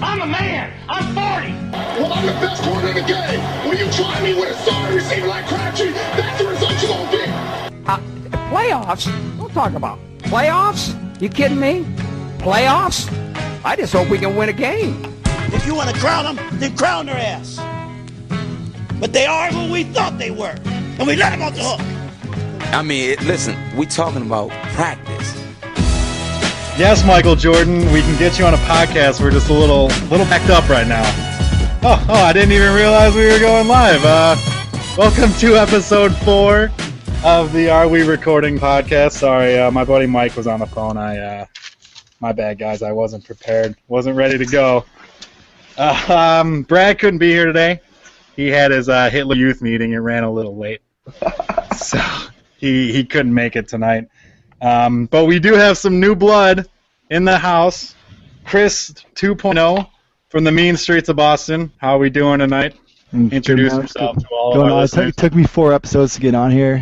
I'm a man. I'm 40. Well, I'm the best corner in the game. When you try me with a sorry receiver like Crabtree, that's the result you're going to get. Playoffs? Don't talk about playoffs. You kidding me? Playoffs? I just hope we can win a game. If you want to crown them, then crown their ass. But they are who we thought they were, and we let them off the hook. I mean, listen, we talking about practice. Yes, Michael Jordan, we can get you on a podcast. We're just a little backed up right now. Oh, I didn't even realize we were going live. Welcome to episode 4 of the Are We Recording podcast. Sorry, my buddy Mike was on the phone. My bad, guys. I wasn't prepared. Wasn't ready to go. Brad couldn't be here today. He had his Hitler Youth meeting. It ran a little late, so he couldn't make it tonight. But we do have some new blood in the house. Chris 2.0 from the mean streets of Boston. How are we doing tonight? Introduce yourself to all of our listeners. It took me 4 episodes to get on here.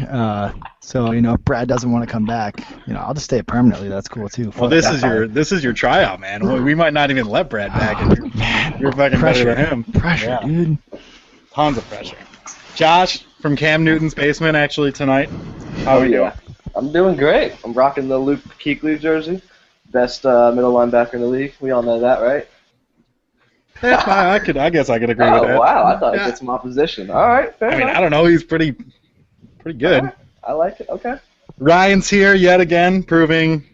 So, if Brad doesn't want to come back, I'll just stay permanently. That's cool, too. Well, this is your tryout, man. We might not even let Brad back. You're fucking pressure, better than him. Pressure, dude. Tons of pressure. Josh from Cam Newton's basement, actually, tonight. How are you? I'm doing great. I'm rocking the Luke Kuechly jersey. Best middle linebacker in the league. We all know that, right? Yeah, I guess I could agree with that. Oh, wow. I thought I'd get some opposition. All right, fair enough. I don't know. He's pretty good. Right. I like it. Okay. Ryan's here yet again, proving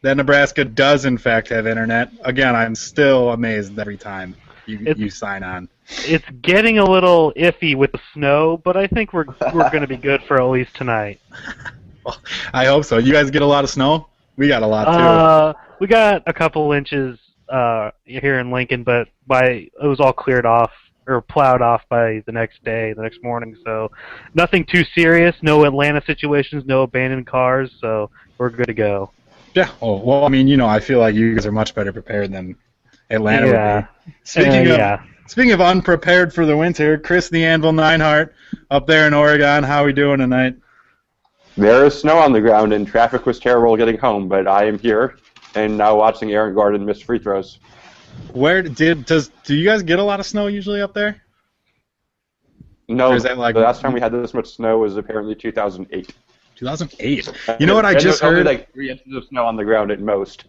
that Nebraska does, in fact, have internet. Again, I'm still amazed every time you sign on. It's getting a little iffy with the snow, but I think we're going to be good for at least tonight. Well, I hope so. You guys get a lot of snow? We got a lot, too. We got a couple inches here in Lincoln, but it was all cleared off or plowed off by the next morning. So nothing too serious. No Atlanta situations, no abandoned cars. So we're good to go. Yeah. Oh, well, I mean, I feel like you guys are much better prepared than Atlanta would be. Speaking of unprepared for the winter, Chris the Anvil Neinhart up there in Oregon. How are we doing tonight? There is snow on the ground, and traffic was terrible getting home, but I am here and now watching Aaron Gordon miss free throws. Do you guys get a lot of snow usually up there? No, the last time we had this much snow was apparently 2008. 2008? You know what I just heard? Only like 3 inches of snow on the ground at most.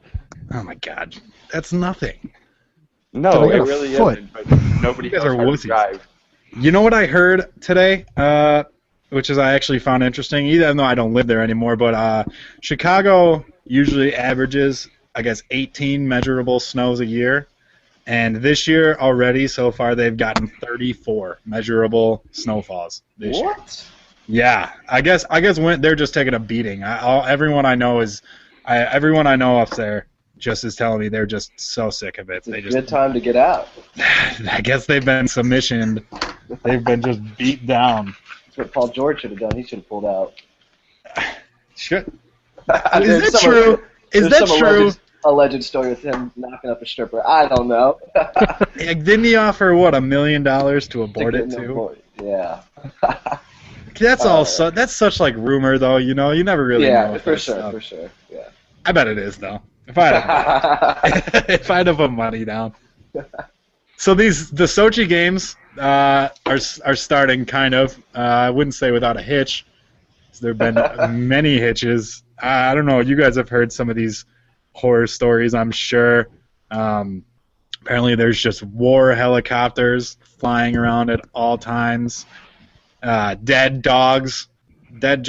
Oh my God, that's nothing. No, it really isn't, but nobody knows how to drive. You know what I heard today, which is I actually found interesting, even though I don't live there anymore, but Chicago usually averages, I guess, 18 measurable snows a year. And this year already, so far, they've gotten 34 measurable snowfalls this year. What? Yeah, I guess when they're just taking a beating. Everyone I know up there just is telling me they're just so sick of it. It's a good time to get out. I guess they've been submissioned. They've been just beat down. That's what Paul George should have done. He should have pulled out. Is that true? Is that true? Alleged story with him knocking up a stripper. I don't know. Didn't he offer $1 million to abort it too? Yeah. That's that's such like rumor though. You never really know. Yeah, for sure. Yeah. I bet it is though. If I had to put money down. So the Sochi games are starting kind of. I wouldn't say without a hitch. There have been many hitches. I don't know. You guys have heard some of these horror stories, I'm sure. Apparently there's just war helicopters flying around at all times. Dead dogs. Dead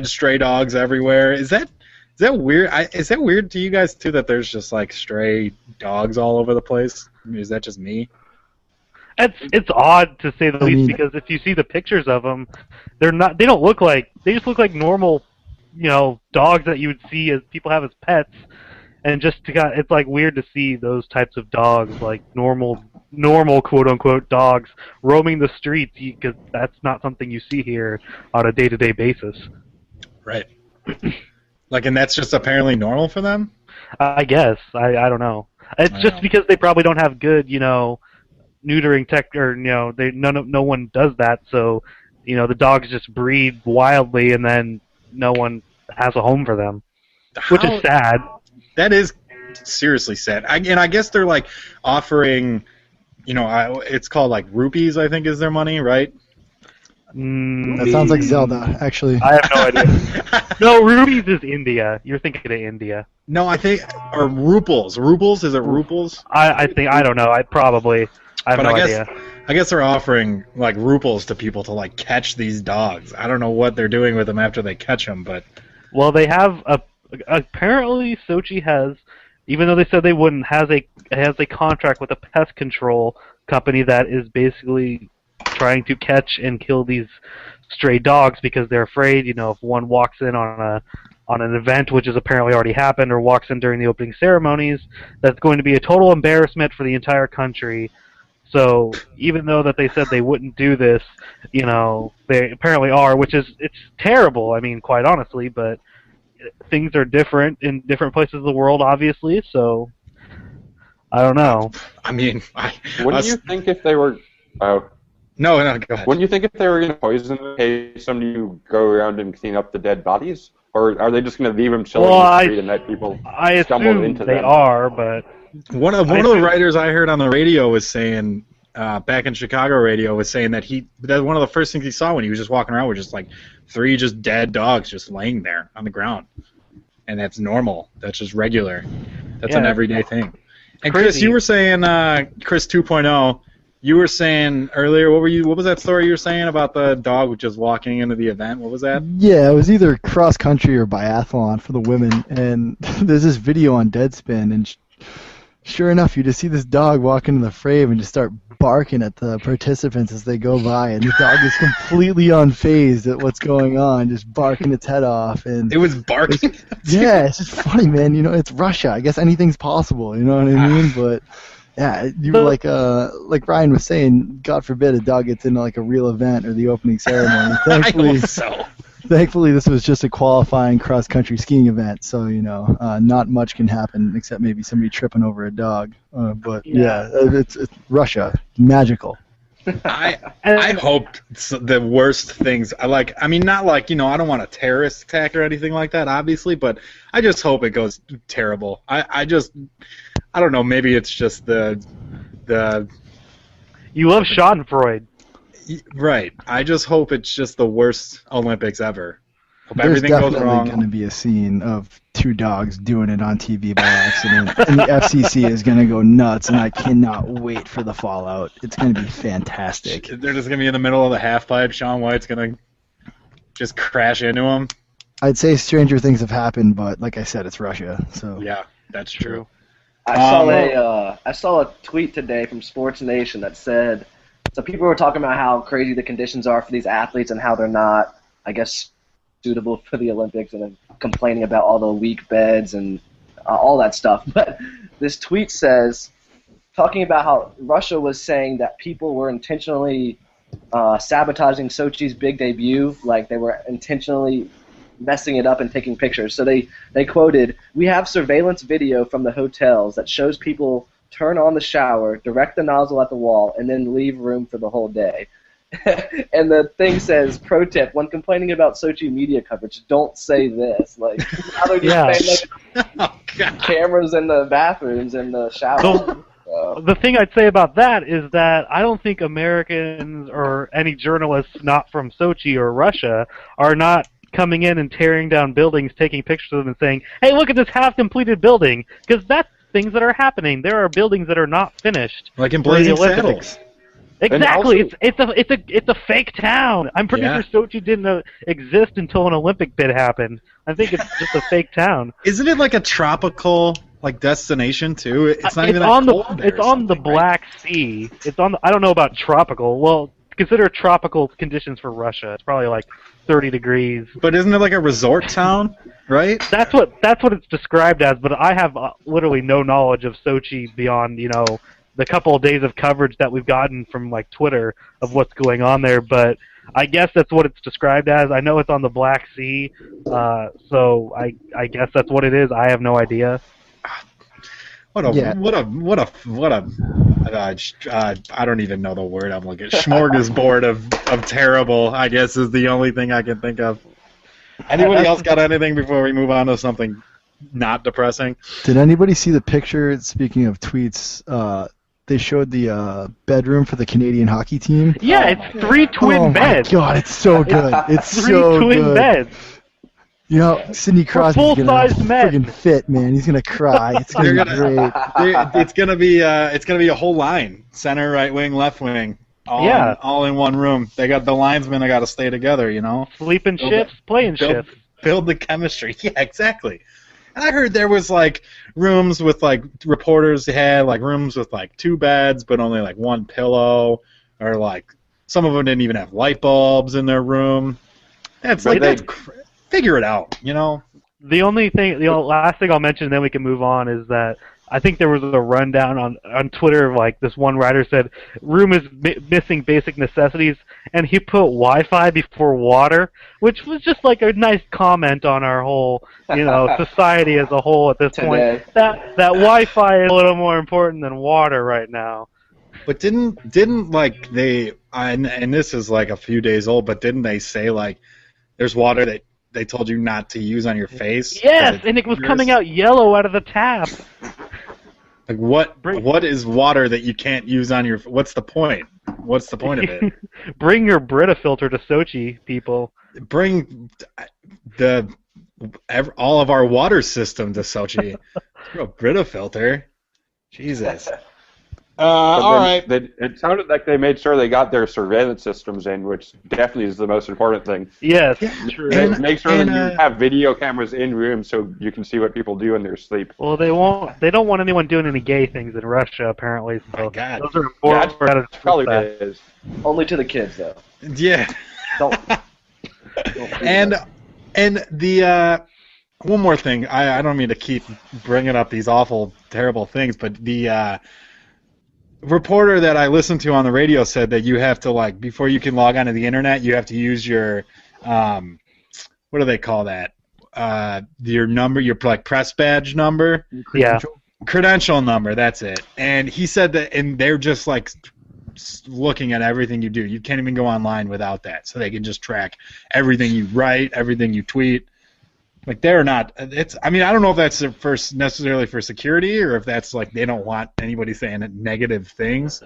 stray dogs everywhere. Is that weird? Is that weird to you guys too that there's just like stray dogs all over the place? I mean, is that just me? It's odd to say the least, because if you see the pictures of them, they just look like normal, dogs that you would see as people have as pets, and it's like weird to see those types of dogs, like normal quote unquote dogs roaming the streets, because that's not something you see here on a day-to-day basis. Right. And that's just apparently normal for them? I guess. I don't know. It's just because they probably don't have good, neutering tech, or no one does that, so the dogs just breed wildly, and then no one has a home for them, which is sad. That is seriously sad. And I guess they're like offering, it's called like rupees, I think is their money, right? That sounds like Zelda, actually. I have no idea. No, rupees is India. You're thinking of India. No, I think, or ruples. Ruples? Is it ruples? I think, I don't know. I have no idea. I guess they're offering like ruples to people to like catch these dogs. I don't know what they're doing with them after they catch them, but well, they have apparently Sochi has, even though they said they wouldn't, has a contract with a pest control company that is basically trying to catch and kill these stray dogs because they're afraid, if one walks in on an event, which has apparently already happened, or walks in during the opening ceremonies, that's going to be a total embarrassment for the entire country. So even though that they said they wouldn't do this, they apparently are, it's terrible. I mean, quite honestly, but things are different in different places of the world, obviously. So I don't know. I mean, wouldn't you think if they were? No, go ahead. Wouldn't you think if they were going to poison them, hey, somebody to go around and clean up the dead bodies, or are they just going to leave them chilling in the street and let people stumble into them? They are, but. One of the writers I heard on the radio was saying, back in Chicago radio, was saying that one of the first things he saw when he was just walking around was just like 3 just dead dogs just laying there on the ground, and that's normal. That's just regular. That's an everyday thing. And crazy. Chris, you were saying, Chris 2.0, you were saying earlier, what was that story you were saying about the dog just walking into the event? What was that? Yeah, it was either cross country or biathlon for the women, and there's this video on Deadspin, and sure enough, you just see this dog walk into the frame and just start barking at the participants as they go by, and the dog is completely unfazed at what's going on, just barking its head off. And it was barking? Yeah, it's just funny, man. It's Russia. I guess anything's possible, you know what I mean? But yeah, you were like Ryan was saying, God forbid a dog gets into like a real event or the opening ceremony. Thankfully, I hope so. Thankfully, this was just a qualifying cross-country skiing event, so not much can happen except maybe somebody tripping over a dog. But yeah, it's Russia, magical. I hope the worst things. I mean, not like I don't want a terrorist attack or anything like that, obviously, but I just hope it goes terrible. I don't know. Maybe it's just the. You love Schadenfreude. Right. I just hope it's just the worst Olympics ever. Hope There's everything goes definitely wrong. going to be a scene of 2 dogs doing it on TV by accident, and the FCC is going to go nuts, and I cannot wait for the fallout. It's going to be fantastic. They're just going to be in the middle of the half pipe. Shaun White's going to just crash into him. I'd say stranger things have happened, but like I said, it's Russia. So yeah, that's true. I saw a tweet today from Sports Nation that said, so people were talking about how crazy the conditions are for these athletes and how they're not, I guess, suitable for the Olympics, and then complaining about all the weak beds and all that stuff. But this tweet says, talking about how Russia was saying that people were intentionally sabotaging Sochi's big debut, like they were intentionally messing it up and taking pictures. So they quoted, "We have surveillance video from the hotels that shows people turn on the shower, direct the nozzle at the wall, and then leave room for the whole day." And the thing says, pro tip, when complaining about Sochi media coverage, don't say this. Like, now they're just saying, like, cameras in the bathrooms and the showers. The thing I'd say about that is that I don't think Americans or any journalists not from Sochi or Russia are not coming in and tearing down buildings, taking pictures of them and saying, hey, look at this half-completed building, because that's things that are happening. There are buildings that are not finished. Like in Blazing Saddles. Exactly. It's a fake town. I'm pretty sure Sochi didn't exist until an Olympic bid happened. I think it's just a fake town. Isn't it like a tropical destination too? It's not even It's on the Black Sea. It's on. I don't know about tropical. Well, consider tropical conditions for Russia. It's probably like 30 degrees. But isn't it like a resort town, right? That's what it's described as. But I have literally no knowledge of Sochi beyond the couple of days of coverage that we've gotten from like Twitter of what's going on there. But I guess that's what it's described as. I know it's on the Black Sea, so I guess that's what it is. I have no idea. I don't even know the word I'm looking at. Smorgasbord of terrible, I guess, is the only thing I can think of. Anybody else got anything before we move on to something not depressing. Did anybody see the picture? Speaking of tweets, they showed the bedroom for the Canadian hockey team. Yeah, it's 3 twin beds. Oh my God, it's so good. It's 3 so twin good. beds. You know, Sidney Crosby's gonna full-sized men. friggin' fit, man. He's gonna cry. It's gonna be great. It's gonna be a whole line, center, right wing, left wing, all in one room. They got the linesmen. They got to stay together, you know. Sleeping shifts, playing shifts. Build the chemistry. Yeah, exactly. And I heard there was like rooms with like reporters had like rooms with like 2 beds but only like 1 pillow, or like some of them didn't even have light bulbs in their room. That's like figure it out, you know. The last thing I'll mention, then we can move on, is that I think there was a rundown on Twitter of like this one writer said room is missing basic necessities, and he put Wi-Fi before water, which was just like a nice comment on our whole, you know, society as a whole at this point. That Wi-Fi is a little more important than water right now. But didn't like they and this is like a few days old, but didn't they say like there's water that they told you not to use on your face? Yes, and it was coming out yellow out of the tap. Like what is water that you can't use on your? What's the point? What's the point of it? Bring your Brita filter to Sochi, people. Bring all of our water system to Sochi. A Brita filter. Jesus. All right. It sounded like they made sure they got their surveillance systems in, which definitely is the most important thing. Yes, true. Make sure that you have video cameras in rooms so you can see what people do in their sleep. Well, they don't want anyone doing any gay things in Russia, apparently. So my God. Those are important. Yeah, that's probably what it is. Only to the kids, though. Yeah. Don't and the one more thing. I don't mean to keep bringing up these awful, terrible things, but the reporter that I listened to on the radio said that you have to, like, before you can log onto the internet, you have to use your what do they call that? Your number, your like press badge number. Credential number. That's it. And he said that, and they're just like looking at everything you do. You can't even go online without that, so they can just track everything you write, everything you tweet. Like they're not. I mean, I don't know if that's necessarily for security or if that's like they don't want anybody saying negative things.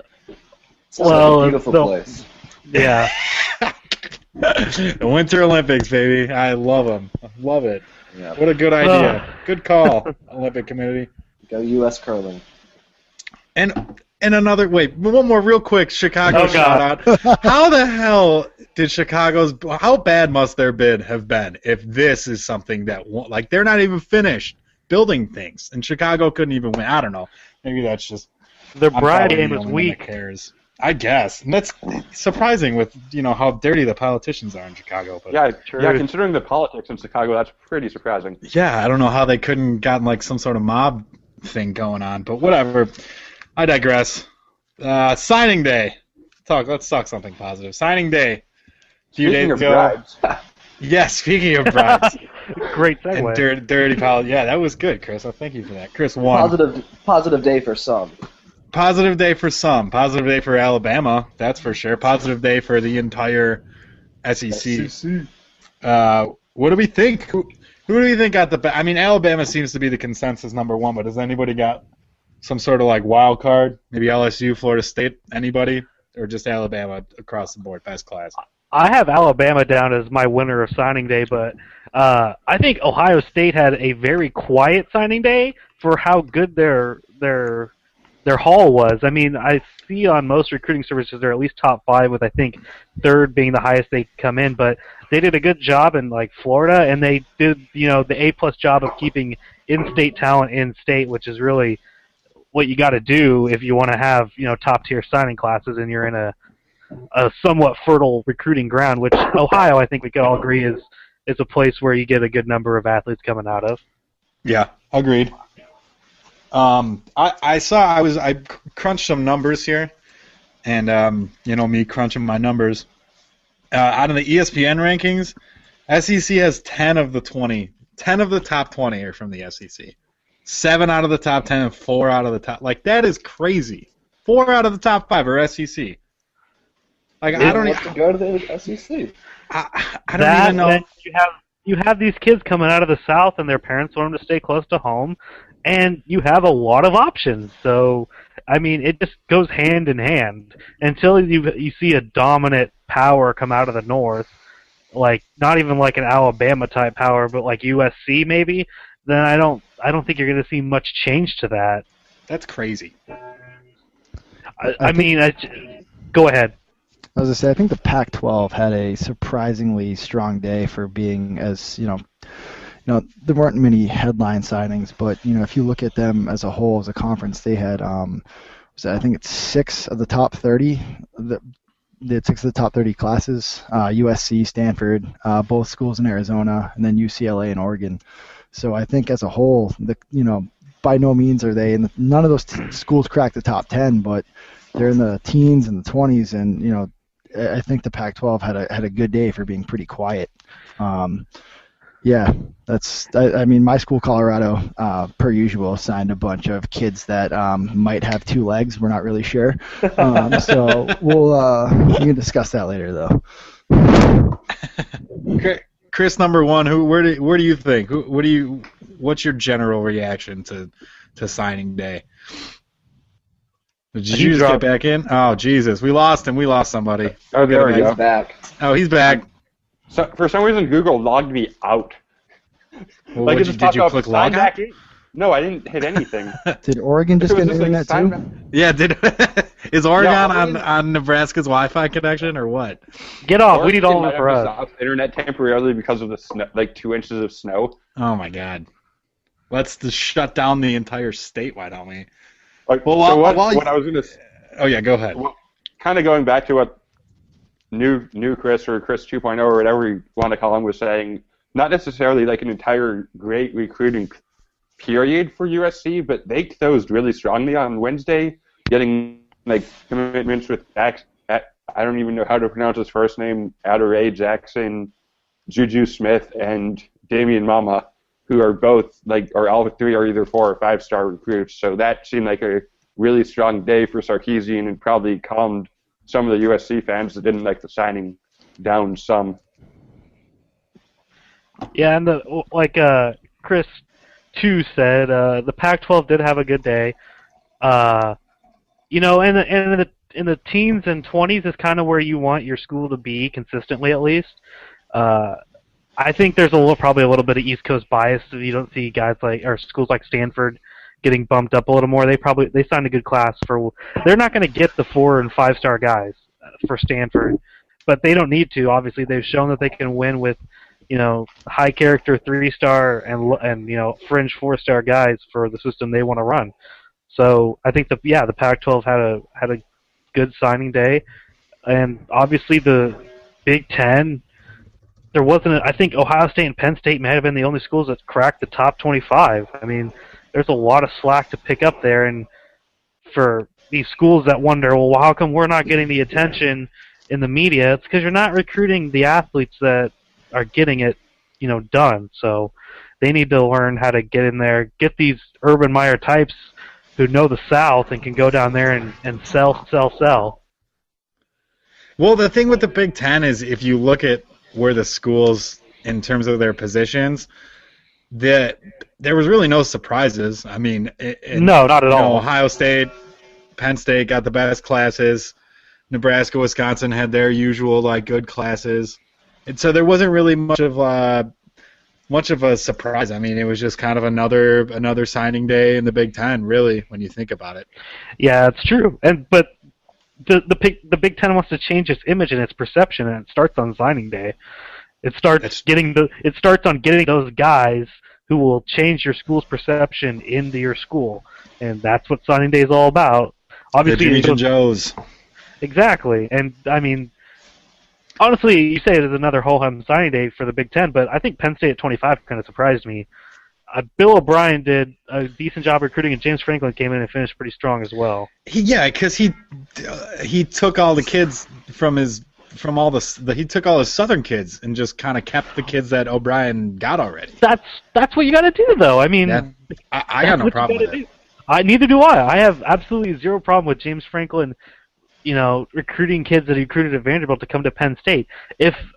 Well, like a beautiful place. Yeah. The Winter Olympics, baby. I love them. I love it. Yeah. What a good idea. Good call, Olympic community. Go U.S. curling. And another, one more real quick Chicago shout out. How the hell did how bad must their bid have been if this is something that, like, they're not even finished building things and Chicago couldn't even win? I don't know. Maybe that's just. Their bride game is weak. Cares. I guess. And that's surprising with, you know, how dirty the politicians are in Chicago. But yeah, considering the politics in Chicago, that's pretty surprising. Yeah, I don't know how they couldn't gotten like some sort of mob thing going on, but whatever. I digress. Signing day. Let's talk something positive. Signing day. Speaking of bribes. Yes, speaking of bribes. Great segue. And dirty politics. Yeah, that was good, Chris. Thank you for that. Chris won. Positive day for some. Positive day for some. Positive day for Alabama, that's for sure. Positive day for the entire SEC. What do we think? Who do we think got the I mean, Alabama seems to be the consensus number one, but has anybody got some sort of like wild card? Maybe LSU, Florida State, anybody? Or just Alabama across the board, best class? I have Alabama down as my winner of signing day, but I think Ohio State had a very quiet signing day for how good their haul was. I mean, I see on most recruiting services they're at least top 5, with I think 3rd being the highest they come in, but they did a good job in like Florida, and they did, you know, the A+ job of keeping in-state talent in-state, which is really what you got to do if you want to have, you know, top-tier signing classes and you're in a somewhat fertile recruiting ground, which Ohio, I think we could all agree, is a place where you get a good number of athletes coming out of. Yeah, agreed. I crunched some numbers here, and you know me crunching my numbers. Out of the ESPN rankings, SEC has 10 of the 20. 10 of the top 20 are from the SEC. 7 out of the top 10 and 4 out of the top. Like, that is crazy. 4 out of the top 5 are SEC. Like, I don't even to go to the SEC. I don't even know. you have these kids coming out of the South, and their parents want them to stay close to home, and you have a lot of options. So, I mean, it just goes hand in hand until you see a dominant power come out of the North, like not even like an Alabama type power, but like USC maybe. Then I don't think you're going to see much change to that. That's crazy. I mean, go ahead. I was going to say, I think the Pac-12 had a surprisingly strong day for being as, there weren't many headline signings, but, if you look at them as a whole, as a conference, they had, I think it's 6 of the top 30, they had 6 of the top 30 classes, USC, Stanford, both schools in Arizona, and then UCLA and Oregon. So I think as a whole, by no means are they, and none of those schools cracked the top 10, but they're in the teens and the 20s, and, I think the Pac-12 had a good day for being pretty quiet. Yeah, I mean, my school, Colorado, per usual, signed a bunch of kids that might have 2 legs. We're not really sure. So we can discuss that later, though. Okay, Chris, number one, where do you think? What's your general reaction to signing day? Did you just get back in? Oh, Jesus. We lost him. We lost somebody. Oh, there we go. He's back. Oh, he's back. So, for some reason, Google logged me out. Well, did you click log out? No, I didn't hit anything. Did Oregon just get internet too? Yeah, is Oregon on Nebraska's Wi-Fi connection or what? Get off. We need all of it for us. Internet temporarily because of the snow, like 2 inches of snow. Oh, my God. Let's just shut down the entire state. Why don't we? What I was going to... Oh, yeah, go ahead. Well, kind of going back to what new Chris or Chris 2.0 or whatever you want to call him was saying, not necessarily like an entire great recruiting period for USC, but they closed really strongly on Wednesday, getting like commitments with I don't even know how to pronounce his first name, Adoree Jackson, Juju Smith, and Damian Mama, who are both or all 3 are either 4 or 5-star recruits. So that seemed like a really strong day for Sarkisian and probably calmed some of the USC fans that didn't like the signing down some. Yeah, and Chris 2 said, the Pac-12 did have a good day. In the teens and 20s is kind of where you want your school to be consistently, at least. I think there's probably a little bit of East Coast bias if you don't see guys or schools like Stanford getting bumped up a little more. They signed a good class they're not going to get the 4 and 5-star guys for Stanford, but they don't need to. Obviously, they've shown that they can win with, high character 3-star and fringe 4-star guys for the system they want to run. So I think the Pac-12 had a good signing day, and obviously the Big Ten. There wasn't. I think Ohio State and Penn State may have been the only schools that cracked the top 25. I mean, there's a lot of slack to pick up there, and for these schools that wonder, well, how come we're not getting the attention in the media? It's because you're not recruiting the athletes that are getting it, done. So they need to learn how to get in there, get these Urban Meyer types who know the South and can go down there and sell. Well, the thing with the Big Ten is if you look at where the schools, in terms of their positions, that there was really no surprises. I mean, no, not at all. Ohio State, Penn State got the best classes. Nebraska, Wisconsin had their usual good classes, and so there wasn't really much of a surprise. I mean, it was just kind of another signing day in the Big Ten, really, when you think about it. Yeah, it's true, but the Big Ten wants to change its image and its perception, and it starts on signing day. It starts on getting those guys who will change your school's perception into your school, and that's what signing day is all about. Obviously, the Jimmys Joes. Exactly, and I mean, honestly, you say it is another ho-hum signing day for the Big Ten, but I think Penn State at 25 kind of surprised me. Bill O'Brien did a decent job recruiting, and James Franklin came in and finished pretty strong as well. Because he took all the kids he took all his Southern kids and just kind of kept the kids that O'Brien got already. That's what you got to do, though. I mean, I got no problem with it. Neither do I. I have absolutely zero problem with James Franklin, recruiting kids that he recruited at Vanderbilt to come to Penn State.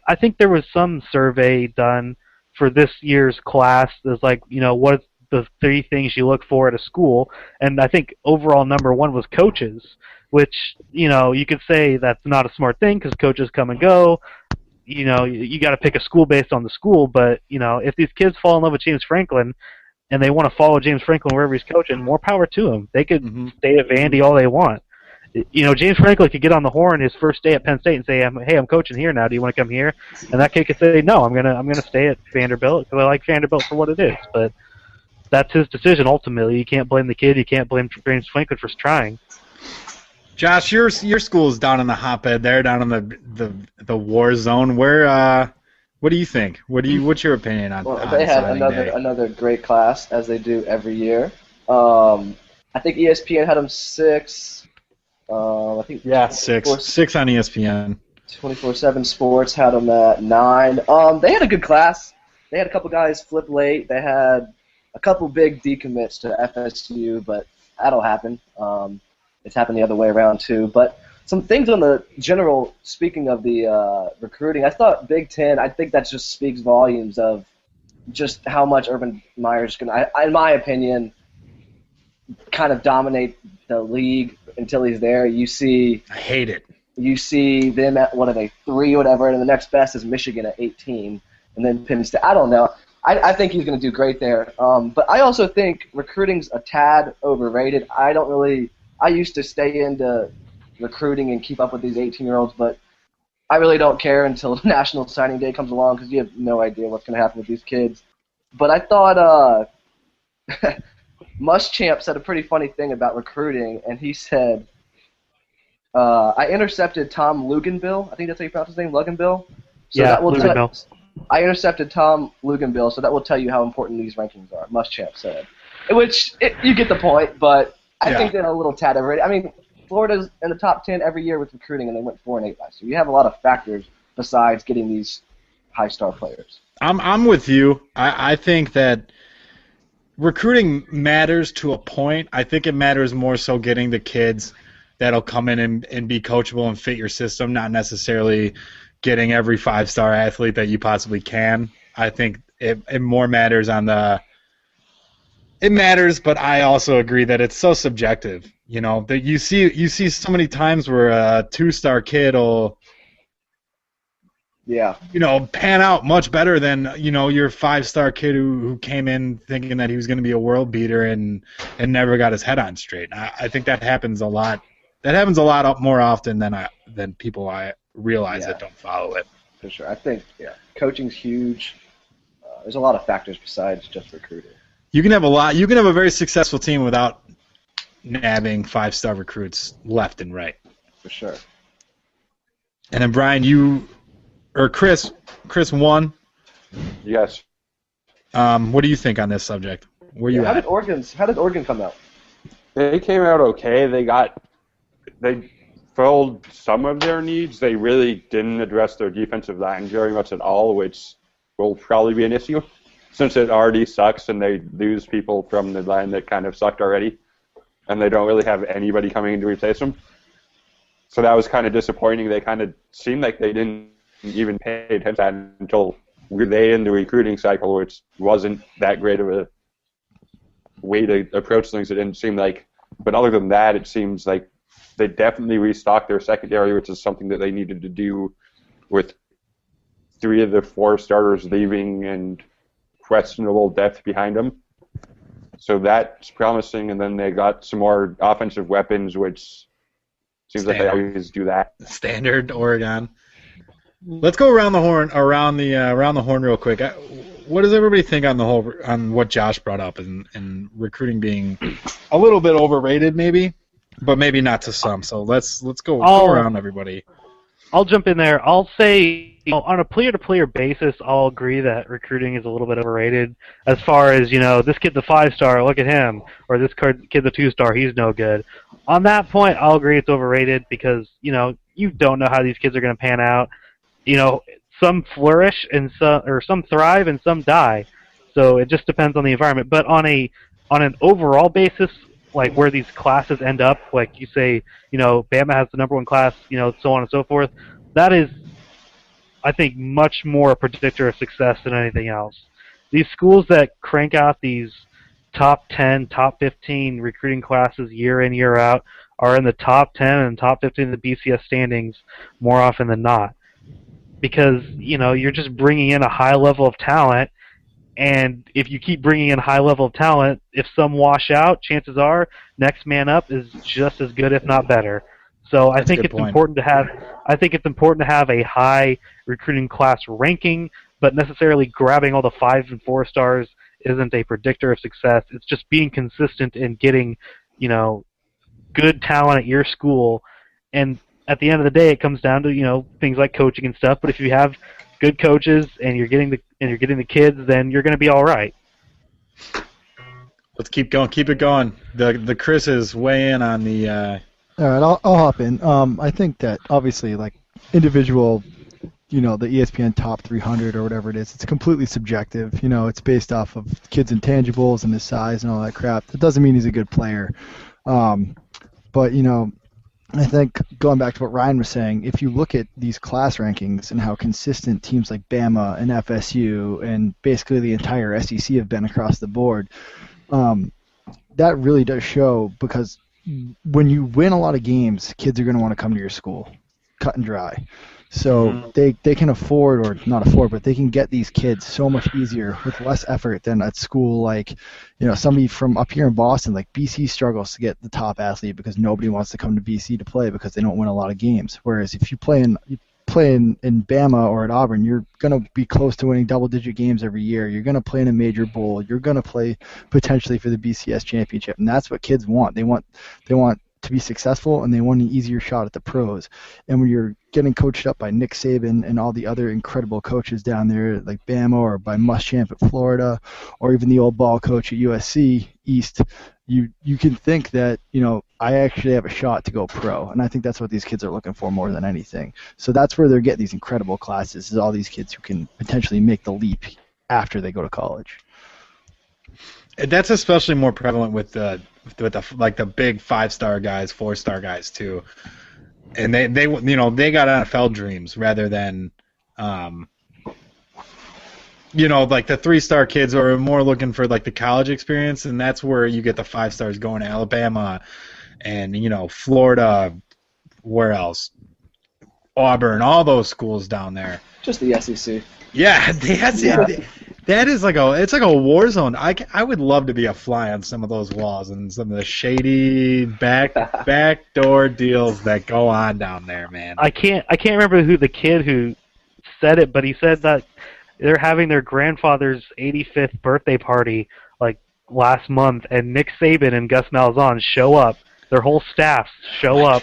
I think there was some survey done for this year's class is like, what's the 3 things you look for at a school, and I think overall number 1 was coaches, which, you could say that's not a smart thing because coaches come and go. You got to pick a school based on the school, but, if these kids fall in love with James Franklin and they want to follow James Franklin wherever he's coaching, more power to them. They could stay at Vandy all they want. James Franklin could get on the horn his first day at Penn State and say, "Hey, I'm coaching here now. Do you want to come here?" And that kid could say, "No, I'm gonna stay at Vanderbilt because I like Vanderbilt for what it is." But that's his decision ultimately. You can't blame the kid. You can't blame James Franklin for trying. Josh, your school's down in the hotbed there, down in the war zone. Where what do you think? What's your opinion on? Well, they had another great class, as they do every year. I think ESPN had them 6. I think 6 on ESPN. 24/7 Sports had them at 9. They had a good class. They had a couple guys flip late. They had a couple big decommits to FSU, but that'll happen. It's happened the other way around too. But some things on the general, speaking of the recruiting, I thought Big Ten, I think that just speaks volumes of just how much Urban Meyer's going to, in my opinion, kind of dominate the league until he's there. I hate it. You see them at, 3 or whatever, and the next best is Michigan at 18, and then Penn State. I don't know. I think he's going to do great there. But I also think recruiting's a tad overrated. I used to stay into recruiting and keep up with these 18-year-olds, but I really don't care until National Signing Day comes along because you have no idea what's going to happen with these kids. But I thought Muschamp said a pretty funny thing about recruiting, and he said, I intercepted Tom Luganbill. I think that's how you pronounce his name, Luganbill. So that will Luganbill. I intercepted Tom Luganbill, so that will tell you how important these rankings are, Muschamp said. Which, you get the point, but I think they're a little tad overrated. I mean, Florida's in the top 10 every year with recruiting, and they went 4-8 last year. You have a lot of factors besides getting these high-star players. I'm with you. I think that recruiting matters to a point. I think it matters more so getting the kids that'll come in and be coachable and fit your system, not necessarily getting every 5-star athlete that you possibly can. I think it more matters on the – it matters, but I also agree that it's so subjective. That you see so many times where a 2-star kid will pan out much better than your 5-star kid who came in thinking that he was going to be a world beater and never got his head on straight. I think that happens a lot. That happens a lot more often than people realize that don't follow it. For sure. I think coaching's huge. There's a lot of factors besides just recruiting. You can have a very successful team without nabbing 5-star recruits left and right. For sure. And then Brian, Chris won. Yes. What do you think on this subject? Where you at? How did Oregon come out? They came out okay. They filled some of their needs. They really didn't address their defensive line very much at all, which will probably be an issue since it already sucks and they lose people from the line that kind of sucked already, and they don't really have anybody coming in to replace them. So that was kind of disappointing. They kind of seemed like they didn't even pay attention to that until they in the recruiting cycle, which wasn't that great of a way to approach things. It didn't seem like. But other than that, it seems like they definitely restocked their secondary, which is something that they needed to do with 3 of the 4 starters leaving and questionable depth behind them. So that's promising, and then they got some more offensive weapons, which seems like they always do that. Standard Oregon. Let's go around the horn real quick. What does everybody think on what Josh brought up and recruiting being a little bit overrated, maybe, but maybe not to some? So let's go around everybody. I'll jump in there. I'll say, on a player-to-player basis, I'll agree that recruiting is a little bit overrated. As far as, this kid's a 5-star, look at him, or this kid's a 2-star, he's no good. On that point, I'll agree it's overrated because, you don't know how these kids are going to pan out. Some flourish and some thrive and some die. So it just depends on the environment. But on an overall basis, like where these classes end up, like you say, Bama has the number 1 class, so on and so forth. That is, I think, much more a predictor of success than anything else. these schools that crank out these top 10, top 15 recruiting classes year in, year out are in the top 10 and top 15 of the BCS standings more often than not. Because, you're just bringing in a high level of talent, and if you keep bringing in high level of talent, if some wash out, chances are next man up is just as good, if not better. So I think it's important to have a high recruiting class ranking, but necessarily grabbing all the 5 and 4 stars isn't a predictor of success. It's just being consistent in getting, good talent at your school, and at the end of the day, it comes down to things like coaching and stuff. But if you have good coaches and you're getting the kids, then you're going to be all right. Let's keep going. Keep it going. The Chris is way in on the. All right, I'll hop in. I think that obviously, like individual, the ESPN top 300 or whatever it is, it's completely subjective. It's based off of kids' intangibles and his size and all that crap. That doesn't mean he's a good player. But I think going back to what Ryan was saying, if you look at these class rankings and how consistent teams like Bama and FSU and basically the entire SEC have been across the board, that really does show, because when you win a lot of games, kids are going to want to come to your school, cut and dry. So they can afford, or not afford, but they can get these kids so much easier with less effort than at school. Like, somebody from up here in Boston, like BC struggles to get the top athlete because nobody wants to come to BC to play because they don't win a lot of games. Whereas if you play in Bama or at Auburn, you're going to be close to winning double-digit games every year. You're going to play in a major bowl. You're going to play potentially for the BCS championship, and that's what kids want. They want to be successful, and they want an easier shot at the pros. And when you're getting coached up by Nick Saban and all the other incredible coaches down there, like Bama, or by Muschamp at Florida, or even the old ball coach at USC East, you can think that, I actually have a shot to go pro. And I think that's what these kids are looking for more than anything. So that's where they're getting these incredible classes, is all these kids who can potentially make the leap after they go to college. That's especially more prevalent with the big 5-star guys, 4-star guys too, and they got NFL dreams rather than like the 3-star kids are more looking for like the college experience, and that's where you get the 5 stars going to Alabama and Florida, where else? Auburn, all those schools down there. Just the SEC. Yeah, that is like a war zone. I would love to be a fly on some of those walls and some of the shady backdoor deals that go on down there, man. I can't remember who the kid who said it, but he said that they're having their grandfather's 85th birthday party like last month, and Nick Saban and Gus Malzahn show up. Their whole staff show up.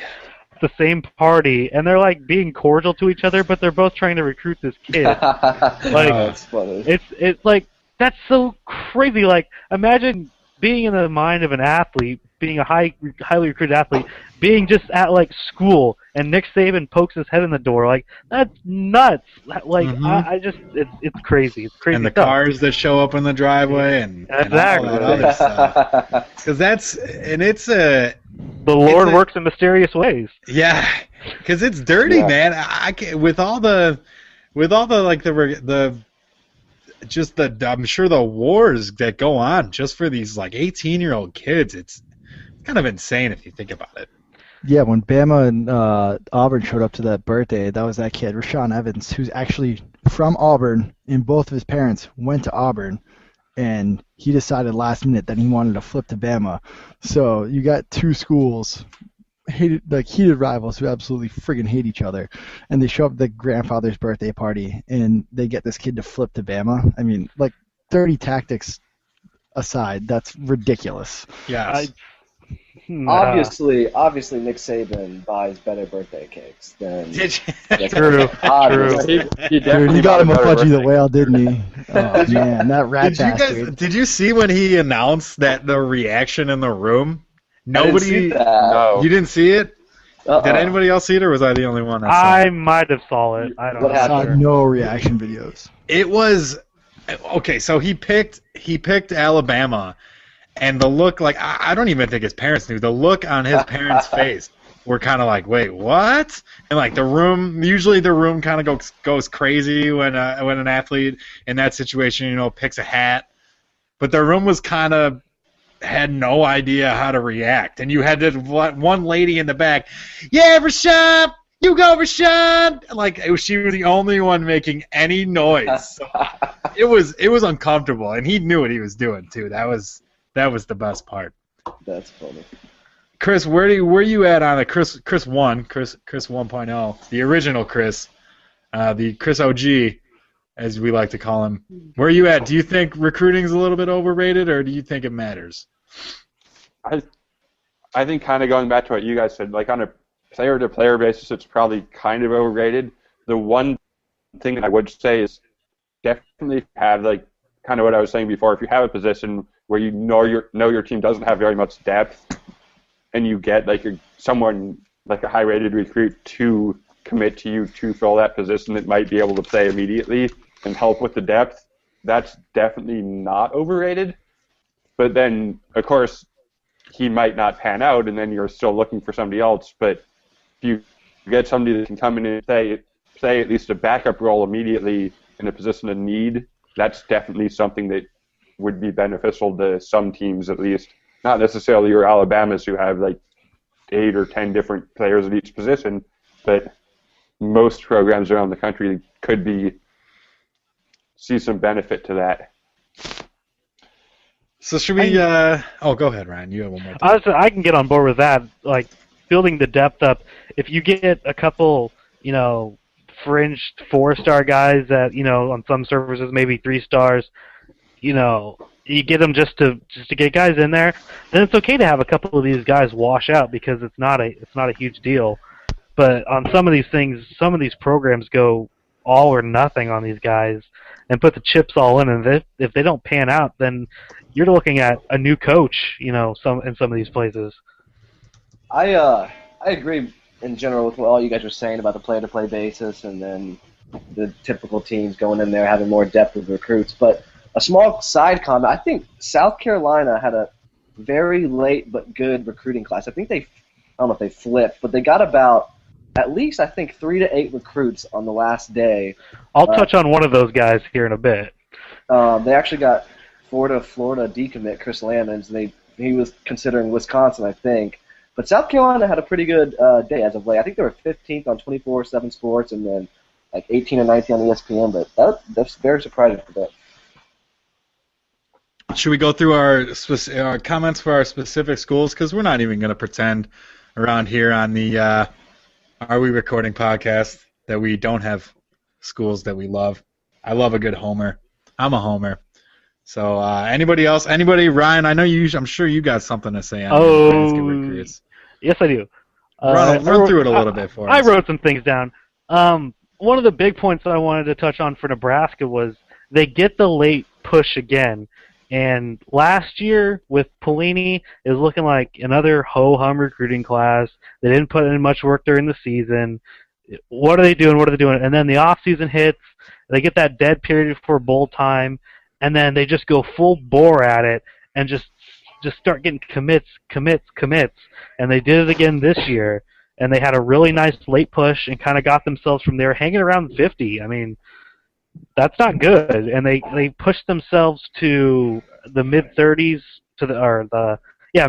The same party, and they're like being cordial to each other, but they're both trying to recruit this kid. That's funny. It's like, that's so crazy. Like, imagine being in the mind of an athlete, being a highly recruited athlete, being just at like school, and Nick Saban pokes his head in the door. Like, that's nuts. Like, I just, it's crazy. It's crazy. And the stuff. cars that show up in the driveway and all that other stuff. Because the Lord works in mysterious ways. Yeah, because it's dirty, man. I can't, with all the like I'm sure the wars that go on just for these like 18-year-old kids. It's kind of insane if you think about it. Yeah, when Bama and Auburn showed up to that birthday, that was that kid, Rashawn Evans, who's actually from Auburn, and both of his parents went to Auburn. And he decided last minute that he wanted to flip to Bama. So you got two schools, heated rivals who absolutely friggin' hate each other. And they show up at the grandfather's birthday party, and they get this kid to flip to Bama. I mean, like, dirty tactics aside, that's ridiculous. Yeah. Obviously, Nick Saban buys better birthday cakes than. True. He Dude, he got him a Fudgy the Whale, didn't he? Oh man, that rat bastard. Did you see when he announced that the reaction in the room? Nobody. No. You didn't see it? Did anybody else see it, or was I the only one that saw it? I might have saw it. I don't know. I saw no reaction videos. It was okay. So he picked Alabama. And the look, like, I don't even think his parents knew. The look on his parents' face were kind of like, wait, what? And like usually the room kind of goes crazy when an athlete in that situation, picks a hat. But the room was kind of had no idea how to react, and you had this one lady in the back, yeah, Rashad, you go, Rashad. Like she was the only one making any noise. So it was uncomfortable, and he knew what he was doing too. That was the best part. That's funny. Chris, where you at on the Chris 1.0, the original Chris, the Chris OG, as we like to call him? Where are you at? Do you think recruiting's a little bit overrated, or do you think it matters? I think kind of going back to what you guys said, like on a player-to-player basis, it's probably kind of overrated. The one thing that I would say is definitely have, like, kind of what I was saying before, if you have a position where you know your team doesn't have very much depth, and you get someone like a high-rated recruit to commit to you to fill that position that might be able to play immediately and help with the depth, that's definitely not overrated. But then, of course, he might not pan out, and then you're still looking for somebody else. But if you get somebody that can come in and play at least a backup role immediately in a position of need, that's definitely something that would be beneficial to some teams at least. Not necessarily your Alabamas who have like 8 or 10 different players at each position, but most programs around the country could see some benefit to that. So should we? Go ahead, Ryan. You have one more thing. I can get on board with that. Like building the depth up. If you get a couple, fringe 4-star guys that on some services maybe 3 stars, you get them just to get guys in there. Then it's okay to have a couple of these guys wash out because it's not a huge deal. But on some of these things, some of these programs go all or nothing on these guys and put the chips all in. And if they don't pan out, then you're looking at a new coach, in some of these places. I agree in general with what all you guys were saying about the player-to-play basis and then the typical teams going in there having more depth with recruits. But a small side comment, I think South Carolina had a very late but good recruiting class. I think I don't know if they flipped, but they got about at least, I think, 3 to 8 recruits on the last day. I'll touch on one of those guys here in a bit. They actually got Florida decommit Chris Lamons. He was considering Wisconsin, I think. But South Carolina had a pretty good day as of late. I think they were 15th on 24/7 Sports and then like 18 and 19 on ESPN. But that's very surprising for them. Should we go through our comments for our specific schools? Because we're not even going to pretend around here on the Are We Recording podcast that we don't have schools that we love. I love a good homer. I'm a homer. So anybody else? Anybody? Ryan, I know I'm sure you got something to say on recruits. Yes, I do. Run through it a little bit for us. I wrote some things down. One of the big points that I wanted to touch on for Nebraska was they get the late push again. And last year with Pelini, it was looking like another ho-hum recruiting class. They didn't put in much work during the season. What are they doing? And then the off-season hits. They get that dead period before bowl time, and then they just go full bore at it and just start getting commits. And they did it again this year. And they had a really nice late push and kind of got themselves from there hanging around 50. I mean, that's not good. And they pushed themselves to the mid-30s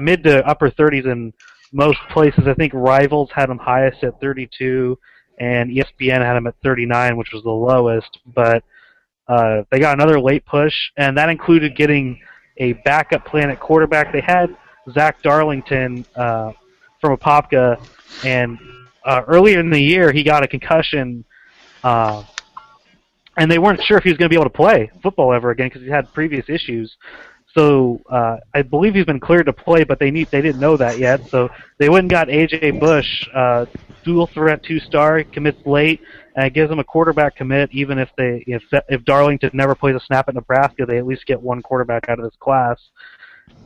mid to upper 30s in most places. I think Rivals had them highest at 32, and ESPN had them at 39, which was the lowest. But they got another late push, and that included getting a backup plan at quarterback. They had Zach Darlington from Apopka, and earlier in the year he got a concussion, and they weren't sure if he was going to be able to play football ever again because he had previous issues. So I believe he's been cleared to play, but they didn't know that yet. So they went and got A.J. Bush, dual threat 2-star, commits late, and it gives them a quarterback commit. Even if Darlington never plays a snap at Nebraska, they at least get one quarterback out of this class.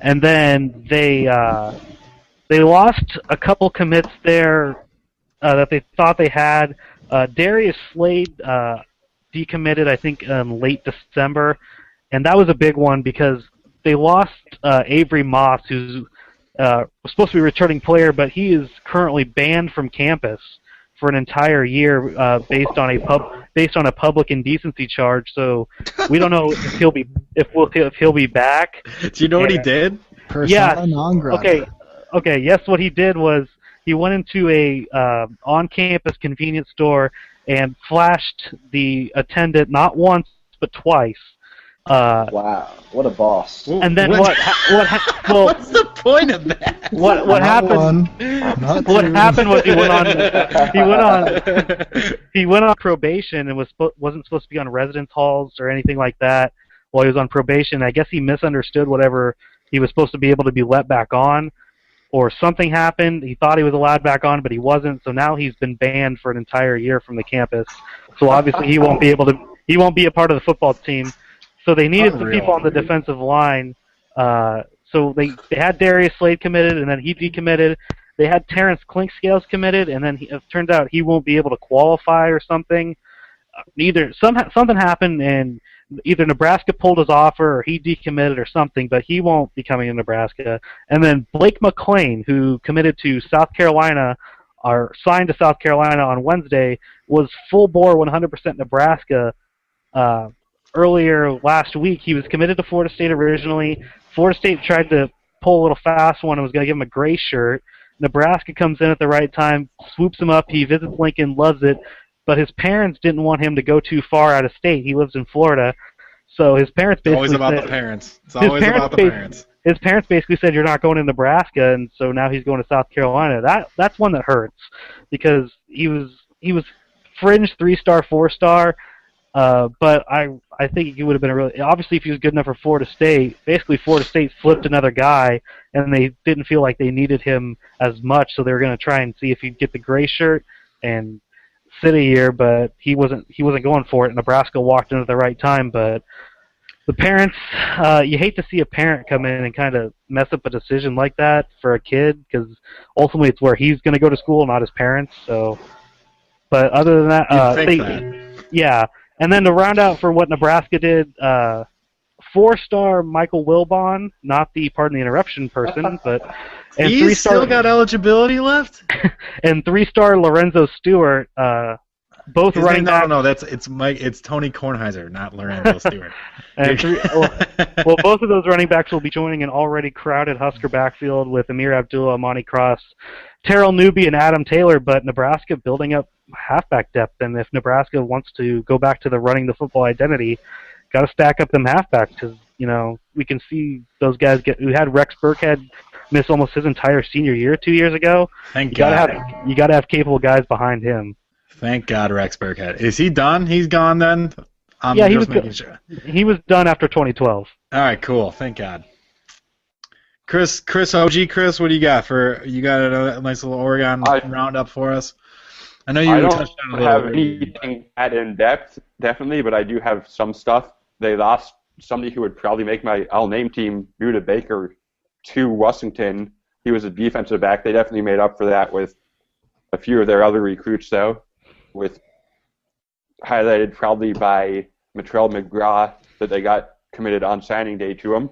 And then they lost a couple commits there that they thought they had. Darius Slade decommitted, I think, in late December, and that was a big one because they lost Avery Moss, who's was supposed to be a returning player, but he is currently banned from campus for an entire year based on a public indecency charge. So we don't know if he'll be back. Do you know what he did? Persona non grata. Okay. Yes, what he did was he went into a on-campus convenience store and flashed the attendant not once but twice. Wow, what a boss! And then well, what's the point of that? What happened? What happened was he went on probation and wasn't supposed to be on residence halls or anything like that while he was on probation. I guess he misunderstood whatever he was supposed to be able to be let back on, or something happened. He thought he was allowed back on, but he wasn't. So now he's been banned for an entire year from the campus. So obviously he won't be a part of the football team. So they needed some people on the defensive line. So they had Darius Slade committed, and then he decommitted. They had Terrence Clinkscales committed, and then it turns out he won't be able to qualify or something. Something happened, and either Nebraska pulled his offer or he decommitted or something, but he won't be coming to Nebraska. And then Blake McLean, who committed to South Carolina or signed to South Carolina on Wednesday, was full bore 100% Nebraska. Earlier last week, he was committed to Florida State originally. Florida State tried to pull a little fast one and was going to give him a gray shirt. Nebraska comes in at the right time, swoops him up. He visits Lincoln, loves it, but his parents didn't want him to go too far out of state. He lives in Florida, so his parents basically It's always about the parents. It's always about the parents. His parents basically said, "You're not going to Nebraska," and so now he's going to South Carolina. That's one that hurts because he was fringe 3-star, 4-star. But I think he would have been obviously if he was good enough for Florida State. Basically, Florida State flipped another guy, and they didn't feel like they needed him as much, so they were going to try and see if he'd get the gray shirt and sit a year. But he wasn't going for it. Nebraska walked in at the right time, but the parents, you hate to see a parent come in and kind of mess up a decision like that for a kid because ultimately it's where he's going to go to school, not his parents. So, but other than that, yeah. And then to round out for what Nebraska did, 4-star Michael Wilbon, not the pardon the interruption person, but and he's still got eligibility left. And 3-star Lorenzo Stewart, both His running back. No, it's Tony Kornheiser, not Lorenzo Stewart. Well, both of those running backs will be joining an already crowded Husker backfield with Amir Abdullah, Monty Cross, Terrell Newby, and Adam Taylor. But Nebraska building up halfback depth, and if Nebraska wants to go back to the running the football identity, got to stack up them halfbacks because we can see those guys who had Rex Burkhead miss almost his entire senior year 2 years ago. Thank God. You got to have capable guys behind him. Thank God, Rex Burkhead. Is he done? He's gone then? Yeah, he was done after 2012. All right, cool. Thank God. Chris, what do you got you got a nice little Oregon roundup for us? I know you touched on it a little. I don't have anything that in depth, definitely, but I do have some stuff. They lost somebody who would probably make my all-name team, Buda Baker, to Washington. He was a defensive back. They definitely made up for that with a few of their other recruits, though, with highlighted probably by Matrell McGraw that they got committed on signing day to him.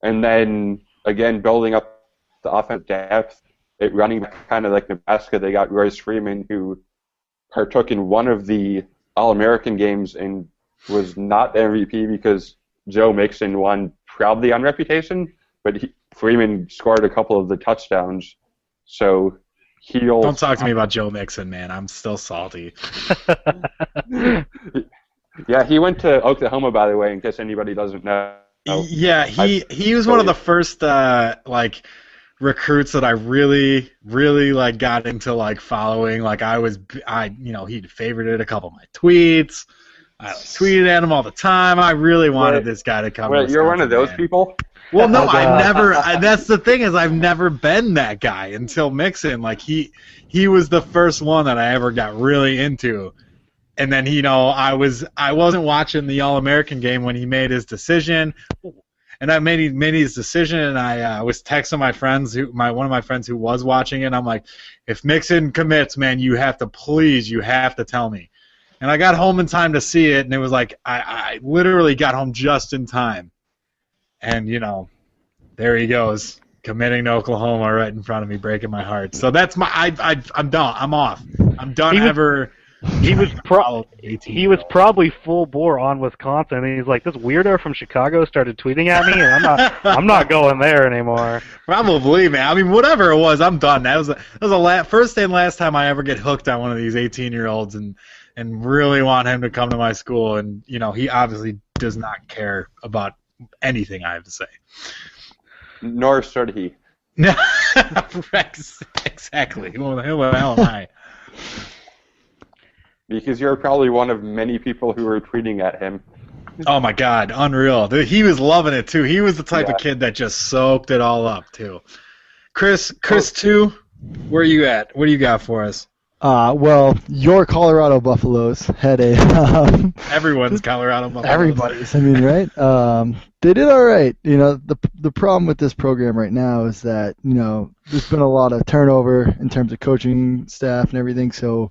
And then, again, building up the offensive depth, running back kind of like Nebraska, they got Royce Freeman, who partook in one of the All-American games and was not the MVP because Joe Mixon won probably on reputation, but Freeman scored a couple of the touchdowns, so he'll... Don't talk to me about Joe Mixon, man. I'm still salty. Yeah, he went to Oklahoma, by the way, in case anybody doesn't know. Yeah, he was one of the first recruits that I really got into following. He'd favorited a couple of my tweets. I tweeted at him all the time. I really wanted this guy to come. Wait, you're one of those people? Well, no, I've never. That's the thing is I've never been that guy until Mixon. He was the first one that I ever got really into. And then I wasn't watching the All-American game when he made his decision. And I made his decision, and I was texting my friends, one of my friends who was watching it. And I'm like, if Mixon commits, man, you have to tell me. And I got home in time to see it, and it was like I literally got home just in time. And there he goes. committing to Oklahoma right in front of me, breaking my heart. So that's I'm done. I'm off. I'm done He was probably full bore on Wisconsin, and he's like, this weirdo from Chicago started tweeting at me, and I'm not going there anymore. Probably, man. I mean, whatever it was, I'm done. That was the first and last time I ever get hooked on one of these 18-year-olds and really want him to come to my school. And he obviously does not care about anything I have to say. Nor should he. Exactly. Who the hell am I? Because you're probably one of many people who are tweeting at him. Oh my God, unreal! He was loving it too. He was the type of kid that just soaked it all up too. Chris, too. Where are you at? What do you got for us? Well, your Colorado Buffaloes had a everyone's Colorado Buffaloes. Everybody's. I mean, right? They did all right. The problem with this program right now is that there's been a lot of turnover in terms of coaching staff and everything. So.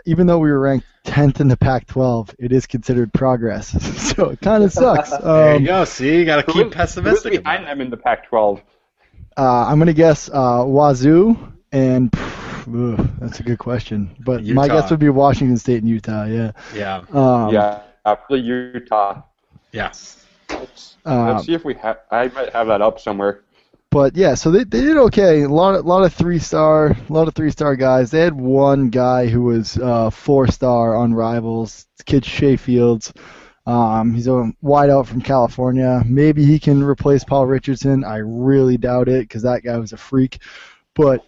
Even though we were ranked 10th in the Pac-12, it is considered progress. So it kind of sucks. There you go. See, you got to keep pessimistic. Who's behind them in the Pac-12? I'm going to guess Wazoo, and that's a good question. But Utah. My guess would be Washington State and Utah, yeah. Yeah. Probably Utah. Yeah. Let's see if I might have that up somewhere. But yeah, so they did okay. A lot of 3-star guys. They had one guy who was 4-star on Rivals. This kid Shea Fields. He's a wideout from California. Maybe he can replace Paul Richardson. I really doubt it because that guy was a freak. But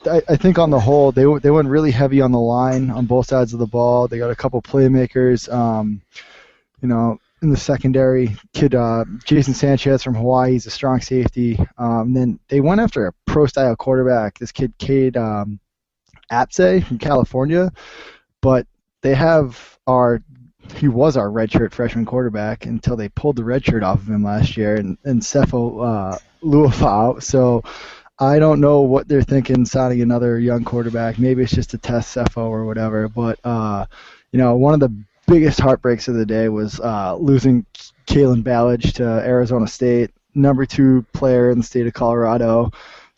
I think on the whole they went really heavy on the line on both sides of the ball. They got a couple playmakers. In the secondary, kid Jason Sanchez from Hawaii, he's a strong safety. Then they went after a pro-style quarterback, this kid Cade Apse from California. But he was our redshirt freshman quarterback until they pulled the redshirt off of him last year and Sefo Luafau. So I don't know what they're thinking signing another young quarterback. Maybe it's just to test Sefo or whatever. But one of the biggest heartbreaks of the day was losing Kalen Ballage to Arizona State, number 2 player in the state of Colorado.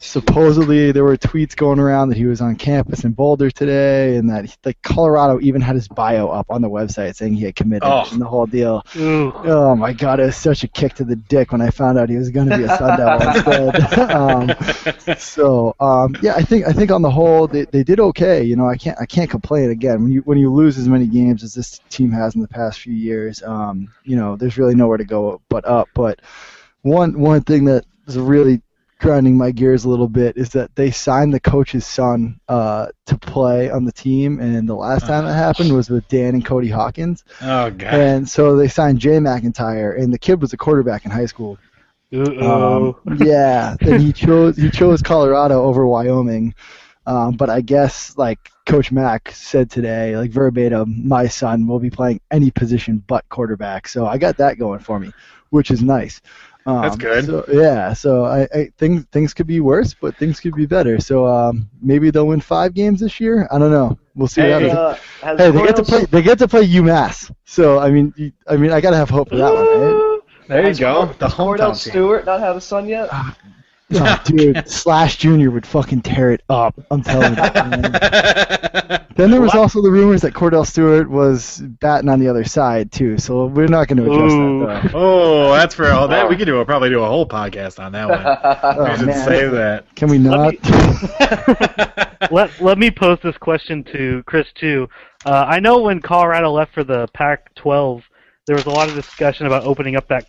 Supposedly there were tweets going around that he was on campus in Boulder today, and that Colorado even had his bio up on the website saying he had committed and the whole deal. Ooh. Oh my God, it was such a kick to the dick when I found out he was going to be a Sun Devil instead. Yeah, I think on the whole they did okay. I can't complain. Again, when you lose as many games as this team has in the past few years, there's really nowhere to go but up. But one thing that is really grinding my gears a little bit is that they signed the coach's son to play on the team, and the last time that happened was with Dan and Cody Hawkins. Oh God! And so they signed Jay McIntyre, and the kid was a quarterback in high school. Yeah, and he chose Colorado over Wyoming, but I guess Coach Mack said today, verbatim, my son will be playing any position but quarterback. So I got that going for me, which is nice. That's good. So I think things could be worse, but things could be better. So maybe they'll win 5 games this year. I don't know. We'll see what happens. They get to play UMass. So I mean, I gotta have hope for that one, right? There you go. The Cordell hometown Stewart not have a son yet? Oh, dude, Slash Jr. would fucking tear it up. I'm telling you. Man. Then there was also the rumors that Cordell Stewart was batting on the other side too. So we're not going to address that. Though. Oh, that's for all that. We could probably do a whole podcast on that one. We should save that. Can we not? Let me pose this question to Chris too. I know when Colorado left for the Pac-12, there was a lot of discussion about opening up that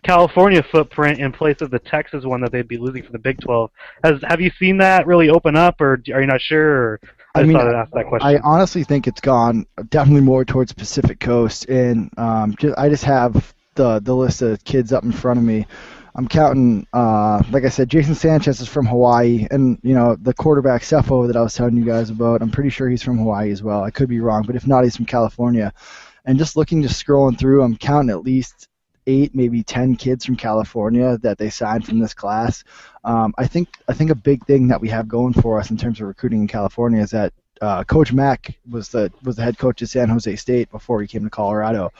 California footprint in place of the Texas one that they'd be losing for the Big 12. Have you seen that really open up, or are you not sure? Or I thought I'd ask that question. I honestly think it's gone definitely more towards Pacific Coast, and I just have the list of kids up in front of me. I'm counting, like I said, Jason Sanchez is from Hawaii, and the quarterback Sefo that I was telling you guys about, I'm pretty sure he's from Hawaii as well. I could be wrong, but if not, he's from California. And just scrolling through, I'm counting at least 8, maybe 10 kids from California that they signed from this class. I think a big thing that we have going for us in terms of recruiting in California is that Coach Mack was the head coach at San Jose State before he came to Colorado,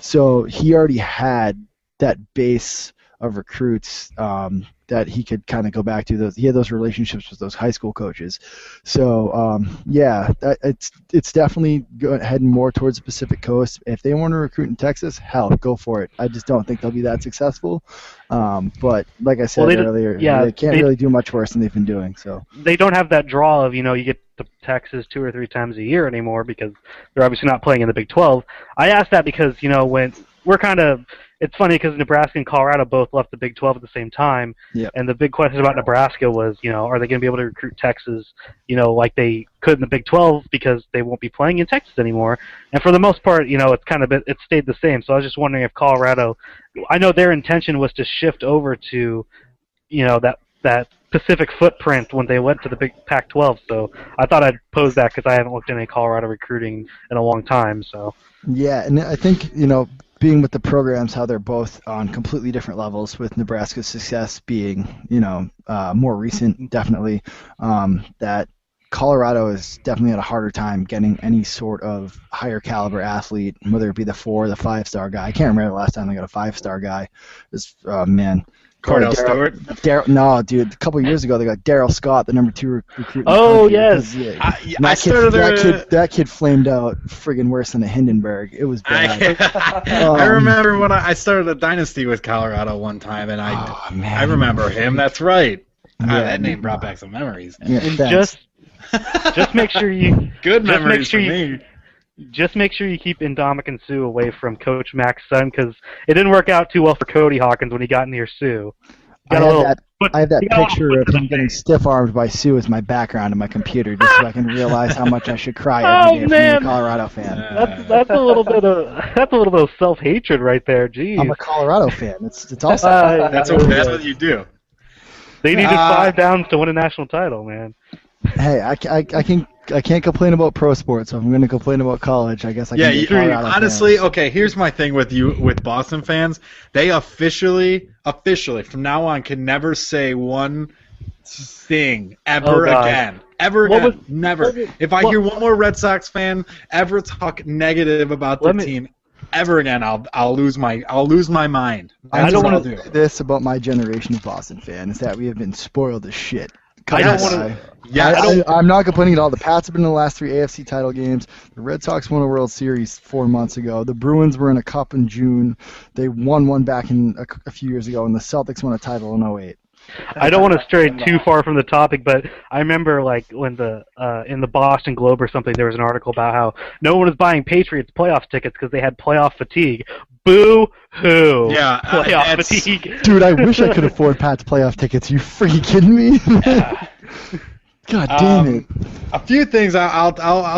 so he already had that base recruits that he could kind of go back to. He had those relationships with those high school coaches. So it's definitely heading more towards the Pacific Coast. If they want to recruit in Texas, hell, go for it. I just don't think they'll be that successful. But like I said earlier, they can't really do much worse than they've been doing. So they don't have that draw of, you get to Texas 2 or 3 times a year anymore because they're obviously not playing in the Big 12. I asked that because, when we're kind of – it's funny because Nebraska and Colorado both left the Big 12 at the same time. Yep. And the big question about Nebraska was, are they going to be able to recruit Texas, like they could in the Big 12 because they won't be playing in Texas anymore. And for the most part, it stayed the same. So I was just wondering if Colorado, I know their intention was to shift over to, that Pacific footprint when they went to the big Pac-12. So I thought I'd pose that because I haven't looked at any Colorado recruiting in a long time. So yeah, and I think, being with the programs, how they're both on completely different levels, with Nebraska's success being, more recent, definitely, that Colorado is definitely had a harder time getting any sort of higher caliber athlete, whether it be the 4 or the 5-star guy. I can't remember the last time they got a 5-star guy. Cordell Stewart? No, dude. A couple of years ago, they got Darryl Scott, the number 2 recruit. Oh, yes. That kid flamed out friggin' worse than a Hindenburg. It was bad. I remember when I started a dynasty with Colorado one time, and I remember him. That's right. That name brought back some memories. Yeah, and just make sure you good memories for me. Just make sure you keep Ndamukong Suh away from Coach Mac's son, because it didn't work out too well for Cody Hawkins when he got near Suh. I have that picture of him getting stiff-armed by Suh as my background in my computer, just so I can realize how much I should cry every day for being a Colorado fan. That's a little bit of self-hatred right there. Jeez. I'm a Colorado fan. It's also that's what you do. They needed 5 downs to win a national title, man. Hey, I can't complain about pro sports, so if I'm going to complain about college, I guess I can. Yeah, honestly, okay, here's my thing with Boston fans. They officially, from now on, can never say one thing ever again. Never. If I hear one more Red Sox fan ever talk negative about their team ever again, I'll lose my mind. I don't want to do this about my generation of Boston fans, is that we have been spoiled as shit. I don't want to. Yeah, I'm not complaining at all. The Pats have been in the last 3 AFC title games. The Red Sox won a World Series 4 months ago. The Bruins were in a cup in June. They won one back in a few years ago, and the Celtics won a title in 2008. I don't want to stray too far from the topic, but I remember when in the Boston Globe or something, there was an article about how no one was buying Patriots playoff tickets because they had playoff fatigue. Boo-hoo. Yeah, playoff fatigue. Dude, I wish I could afford Pat's playoff tickets. You freaking kidding me? God damn it. A few things. I'll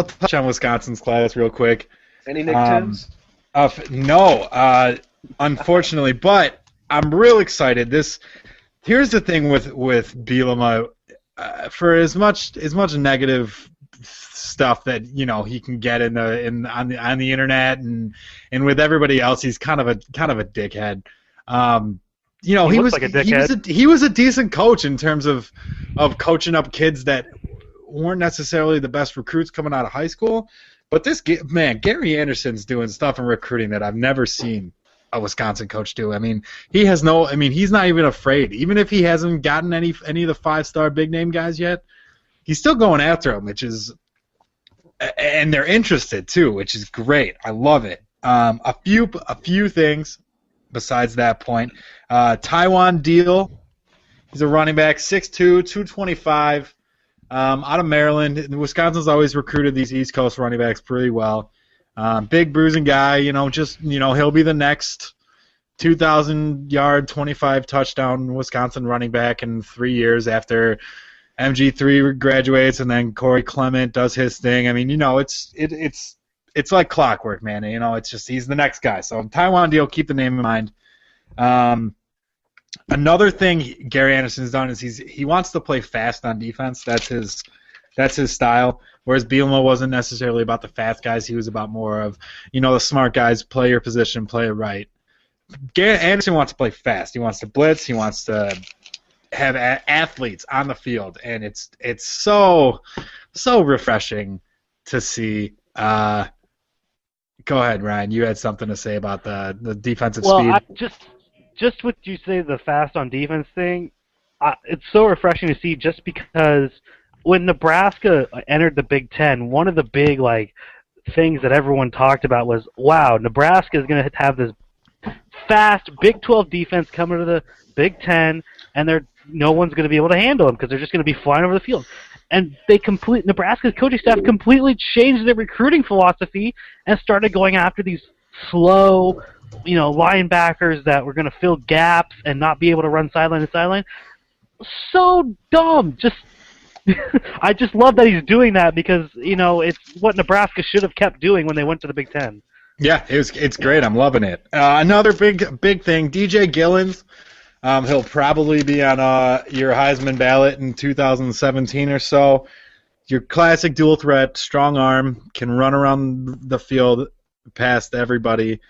touch on Wisconsin's class real quick. Any Nicktoons? No, unfortunately, but I'm real excited. Here's the thing with Bielema, for as much negative stuff that he can get on the internet and with everybody else, he's kind of a dickhead. He was a decent coach in terms of coaching up kids that weren't necessarily the best recruits coming out of high school. But Gary Anderson's doing stuff in recruiting that I've never seen a Wisconsin coach do. I mean, he's not even afraid. Even if he hasn't gotten any of the 5-star big name guys yet, he's still going after them, and they're interested too, which is great. I love it. A few things besides that point. Taiwan Deal, he's a running back, 6'2", 225, out of Maryland. Wisconsin's always recruited these East Coast running backs pretty well. Big bruising guy, he'll be the next 2,000-yard, 25-touchdown Wisconsin running back in 3 years after MG3 graduates, and then Corey Clement does his thing. I mean, it's like clockwork, man. It's just he's the next guy. So Taiwan Deal, keep the name in mind. Another thing Gary Anderson's done is he wants to play fast on defense. That's his style. Whereas Bielema wasn't necessarily about the fast guys. He was about more of, the smart guys, play your position, play it right. Anderson wants to play fast. He wants to blitz. He wants to have athletes on the field. And it's so refreshing to see. Go ahead, Ryan. You had something to say about the defensive speed. just what you say, the fast on defense thing, it's so refreshing to see just because when Nebraska entered the Big Ten, one of the big things that everyone talked about was, wow, Nebraska is going to have this fast Big 12 defense coming to the Big Ten, and no one's going to be able to handle them because they're just going to be flying over the field. And Nebraska's coaching staff completely changed their recruiting philosophy and started going after these slow, linebackers that were going to fill gaps and not be able to run sideline to sideline. So dumb. I just love that he's doing that because, it's what Nebraska should have kept doing when they went to the Big Ten. Yeah, it's great. I'm loving it. Another big thing, DJ Gillens. He'll probably be on your Heisman ballot in 2017 or so. Your classic dual threat, strong arm, can run around the field past everybody.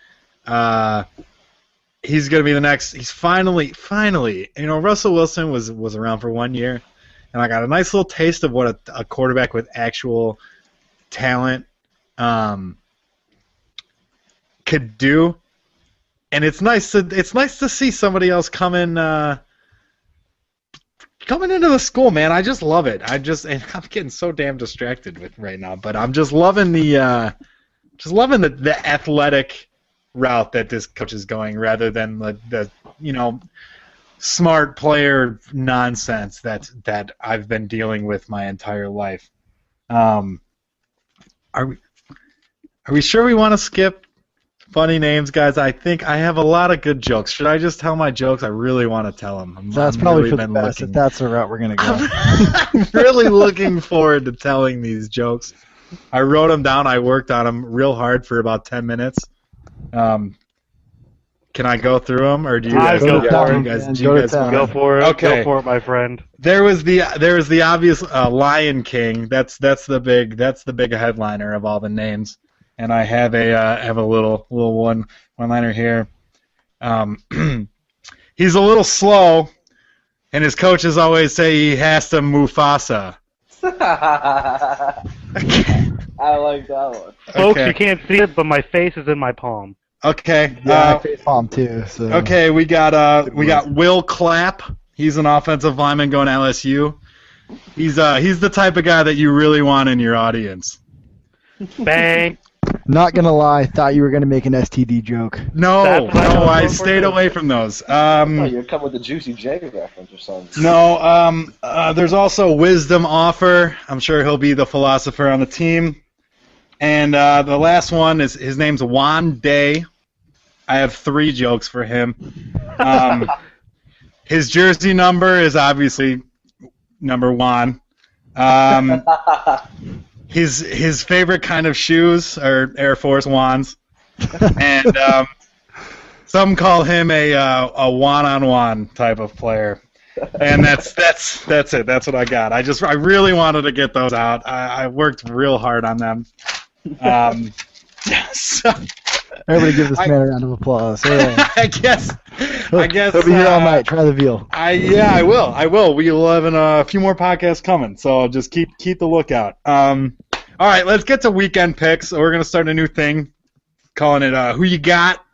He's going to be the next. He's finally. Russell Wilson was around for 1 year, and I got a nice little taste of what a quarterback with actual talent could do. And it's nice to see somebody else coming into the school, man. I just love it. And I'm getting so damn distracted with right now, but I'm just loving the athletic route that this coach is going, rather than the smart player nonsense that I've been dealing with my entire life. Are we sure we want to skip funny names, guys? I think I have a lot of good jokes. Should I just tell my jokes? I really want to tell them. That's probably for the best if that's the route we're going to go. I'm really looking forward to telling these jokes. I wrote them down. I worked on them real hard for about 10 minutes. Can I go through them, or do you guys? Go for it. Okay. Go for it, my friend. There was the obvious Lion King. That's the big headliner of all the names. And I have a little one-liner here. He's a little slow, and his coaches always say he has to Mufasa. I like that one. Folks, you can't see it, but my face is in my palm. Okay. Yeah, I face palm too. So. Okay, we got Will Clapp. He's an offensive lineman going to LSU. He's the type of guy that you really want in your audience. Bang. Not gonna lie, thought you were gonna make an STD joke. No, I stayed away from those. You're coming with the Juicy J reference or something. No, there's also Wisdom Offer. I'm sure he'll be the philosopher on the team. And the last one is his name's Juan Day. I have 3 jokes for him. His jersey number is obviously number 1. His favorite kind of shoes are Air Force Ones, and some call him a one-on-one type of player. And that's it. That's what I got. I really wanted to get those out. I worked real hard on them. So, everybody give this man a round of applause. Right. I guess. He'll be here all night. Try the veal. I will. We will have a few more podcasts coming, so just keep the lookout. All right, let's get to weekend picks. We're gonna start a new thing, calling it Who You Got.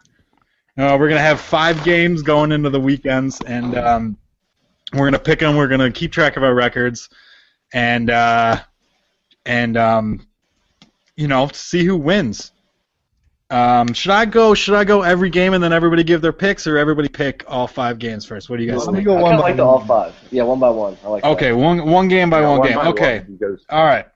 We're gonna have 5 games going into the weekends, and we're gonna pick them. We're gonna keep track of our records, and see who wins. Should I go every game and then everybody give their picks, or everybody pick all 5 games first? What do you guys think? I kind of like the all 5. Yeah, one by one. I like that. Okay, one game by one game. Okay. All right.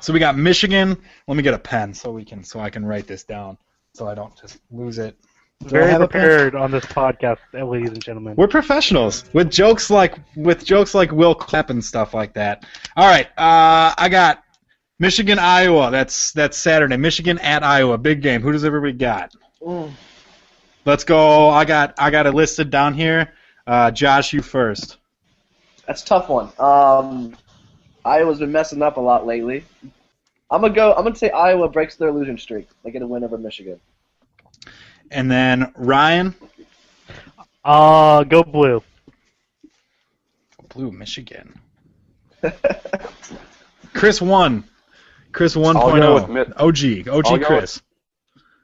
So we got Michigan. Let me get a pen so I can write this down so I don't just lose it. Very prepared on this podcast, ladies and gentlemen. We're professionals with jokes like Will Clapp and stuff like that. All right, I got Michigan, Iowa. That's Saturday. Michigan at Iowa, big game. Who does everybody got? Let's go. I got it listed down here. Josh, you first. That's a tough one. Iowa's been messing up a lot lately. I'm gonna say Iowa breaks their losing streak. They get a win over Michigan. And then Ryan. Go blue. Blue, Michigan. Chris 1. Chris 1.0. OG Chris.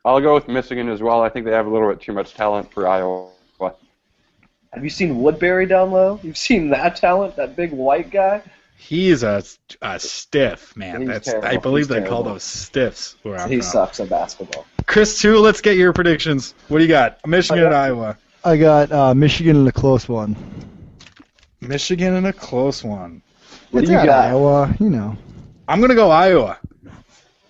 I'll go with Michigan as well. I think they have a little bit too much talent for Iowa. Have you seen Woodbury down low? You've seen that talent, that big white guy? He's a stiff, man. He's That's terrible. I believe He's they call terrible. those stiffs where I'm He from. sucks at basketball. Chris, too, let's get your predictions. What do you got? Michigan and Iowa. I got Michigan in a close one. Michigan in a close one. What It's do you at got? Iowa, you know. I'm going to go Iowa.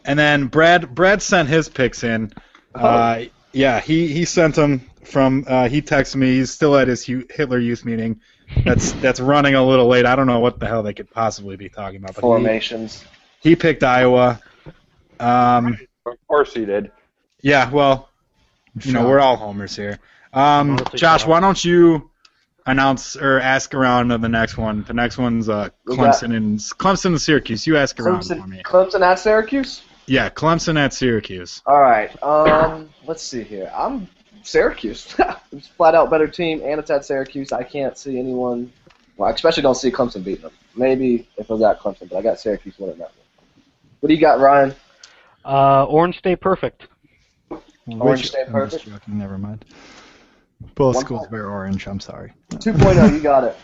And then Brad sent his picks in. Yeah, he sent them from he texted me. He's still at his Hitler Youth meeting. That's running a little late. I don't know what the hell they could possibly be talking about. But Formations. He picked Iowa. Of course he did. Yeah, well, we're all homers here. Josh, why don't you announce or ask around on the next one? The next one's Clemson and Syracuse. You ask around for me. Clemson at Syracuse? Yeah, Clemson at Syracuse. All right. Let's see here. I'm Syracuse. It's a flat out better team, and it's at Syracuse. I can't see anyone. Well, I especially don't see Clemson beating them. Maybe if it was at Clemson, but I got Syracuse winning that one. What do you got, Ryan? Orange State Perfect. Orange State I'm Perfect? just joking, never mind. Both 1 schools point. wear orange. I'm sorry. 2.0, you got it.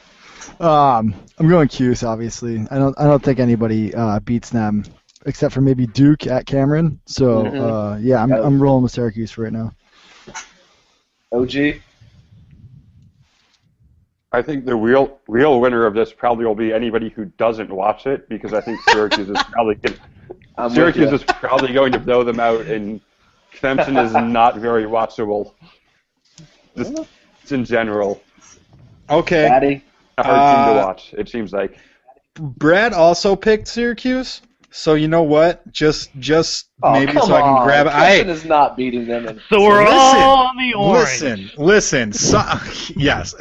I'm going Cuse, obviously. I don't think anybody beats them except for maybe Duke at Cameron. So yeah, I'm rolling with Syracuse for right now. OG? I think the real winner of this probably will be anybody who doesn't watch it, because I think Syracuse is probably going to blow them out, and Clemson is not very watchable. Just in general. Okay. Daddy? A hard team to watch, it seems like. Brad also picked Syracuse, so you know what? Just maybe come so I can on. grab it. Clemson is not beating them. So we're all on the orange. Listen.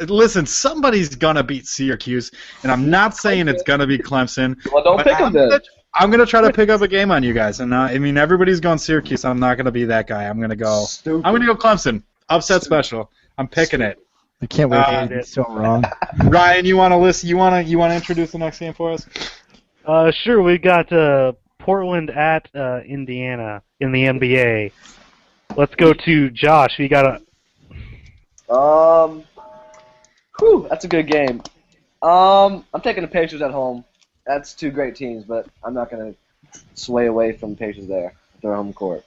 Listen. Somebody's gonna beat Syracuse, and I'm not saying it's gonna be Clemson. Well, don't pick them then. I'm gonna try to pick up a game on you guys, and I mean everybody's going Syracuse. I'm not gonna be that guy. I'm gonna go Clemson. Upset special. I'm picking it. I can't wait to get it so wrong. Ryan, you want to listen? You want to introduce the next game for us? Sure. We got Portland at Indiana in the NBA. Let's go to Josh. We got that's a good game. I'm taking the Pacers at home. That's two great teams, but I'm not going to sway away from the Pacers there at their home court.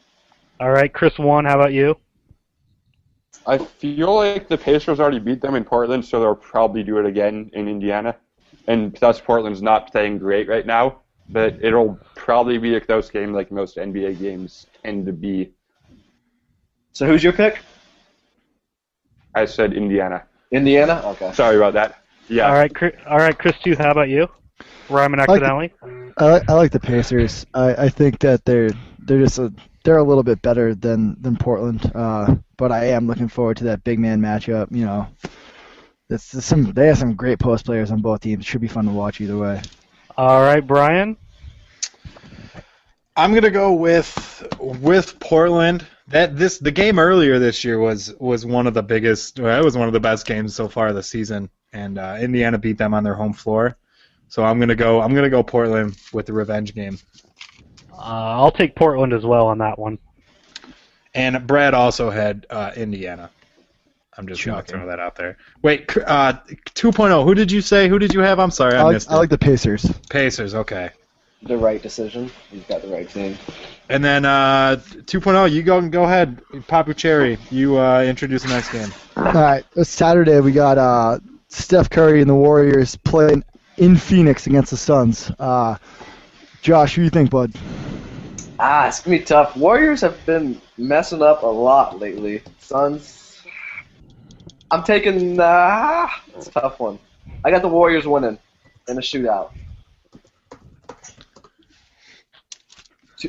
All right, Chris 1, how about you? I feel like the Pacers already beat them in Portland, so they'll probably do it again in Indiana. And plus, Portland's not playing great right now, but it'll probably be a close game like most NBA games tend to be. So who's your pick? I said Indiana. Indiana? Okay. Sorry about that. Yeah. All right, Chris 2, how about you? Ryman accidentally? I like the Pacers. I think that they're a little bit better than Portland. But I am looking forward to that big man matchup. You know, they have some great post players on both teams. It should be fun to watch either way. All right, Brian. I'm gonna go with Portland. The game earlier this year was one of the biggest. Well, it was one of the best games so far this season, and Indiana beat them on their home floor. So I'm gonna go Portland with the revenge game. I'll take Portland as well on that one. And Brad also had Indiana. I'm just going to throw that out there. Wait, 2.0, who did you say? Who did you have? I'm sorry, I missed it. I like the Pacers. Pacers, okay. The right decision. He's got the right team. And then 2.0, you go ahead. Papu Cherry, you introduce the next game. All right, this Saturday we got Steph Curry and the Warriors playing in Phoenix against the Suns. Josh, who do you think, bud? It's going to be tough. Warriors have been messing up a lot lately. Suns, I'm taking, it's a tough one. I got the Warriors winning in a shootout.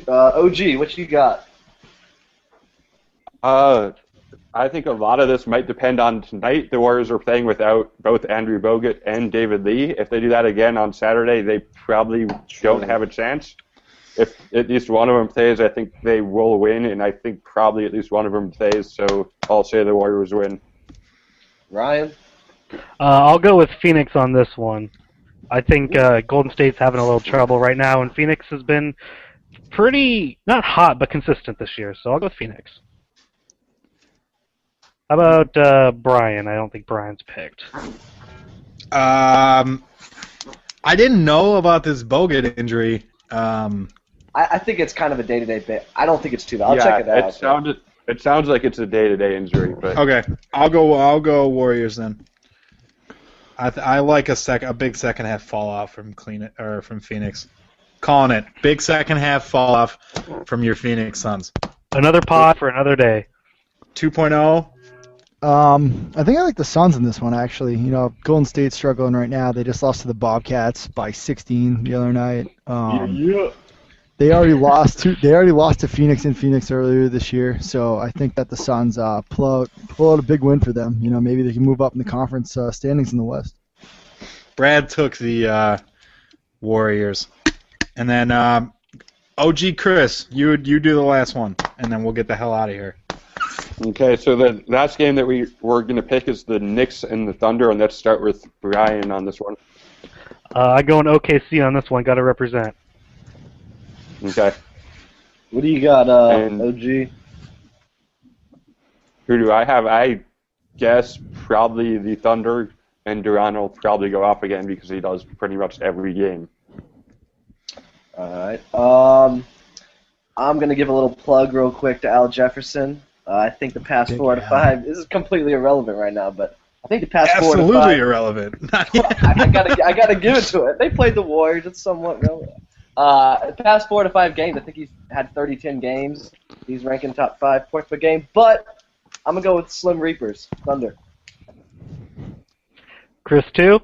OG, what you got? I think a lot of this might depend on tonight. The Warriors are playing without both Andrew Bogut and David Lee. If they do that again on Saturday, they probably don't have a chance. If at least one of them plays, I think they will win, and I think probably at least one of them plays, so I'll say the Warriors win. Ryan? I'll go with Phoenix on this one. I think Golden State's having a little trouble right now, and Phoenix has been pretty, not hot, but consistent this year, so I'll go with Phoenix. How about Brian? I don't think Brian's picked. I didn't know about this Bogut injury. I think it's kind of a day-to-day bit. I don't think it's too bad. I'll check it out. It sounds like it's a day-to-day injury, but Okay, I'll go Warriors then. I like a big second half falloff from from Phoenix. Calling it big second half fall off from your Phoenix Suns. Another pod for another day. 2.0. I think I like the Suns in this one, actually. You know, Golden State's struggling right now. They just lost to the Bobcats by 16 the other night. They already lost to Phoenix in Phoenix earlier this year, so I think that the Suns pull out a big win for them. You know, maybe they can move up in the conference standings in the West. Brad took the Warriors, and then OG Chris, you do the last one, and then we'll get the hell out of here. Okay, so the last game that we're going to pick is the Knicks and the Thunder, and let's start with Brian on this one. I go in OKC on this one. Got to represent. Okay. What do you got, And- OG? Who do I have? I guess probably the Thunder, and Durant will probably go off again because he does pretty much every game. All right. I'm going to give a little plug real quick to Al Jefferson. I think the past 4 to 5. This is completely irrelevant right now, but I think the past 4 to 5. Absolutely irrelevant. I gotta give it to it. They played the Warriors. It's somewhat relevant. The past 4 to 5 games, I think he's had 30-10 games. He's ranking top 5 points per game. But I'm gonna go with Slim Reapers, Thunder. Chris, too?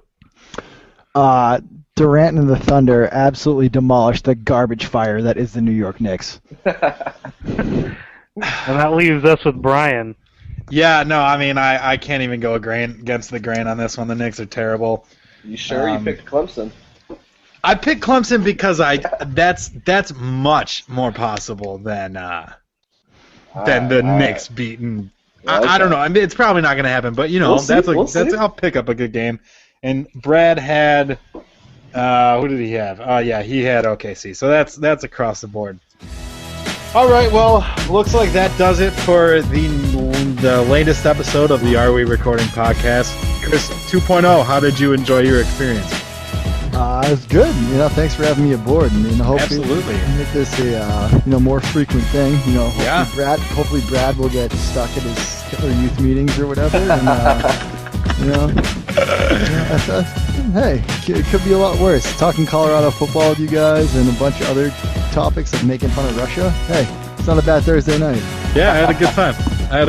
Durant and the Thunder absolutely demolished the garbage fire that is the New York Knicks. And that leaves us with Brian. Yeah, no, I mean, I can't even go against the grain on this one. The Knicks are terrible. You sure you picked Clemson? I picked Clemson because that's much more possible than the Knicks beating. I don't know. I mean, it's probably not going to happen, but you know, I'll pick up a good game. And Brad had who did he have? Yeah, he had OKC. So that's across the board. All right, well, looks like that does it for the latest episode of the Are We Recording podcast. Chris 2.0, how did you enjoy your experience? It was good. You know, thanks for having me aboard. I mean, hopefully Absolutely. make this a more frequent thing. You know, hopefully Brad will get stuck at his Hitler Youth meetings or whatever. And, you know, hey, it could be a lot worse. Talking Colorado football with you guys and a bunch of other topics like making fun of Russia. Hey, it's not a bad Thursday night. Yeah, I had a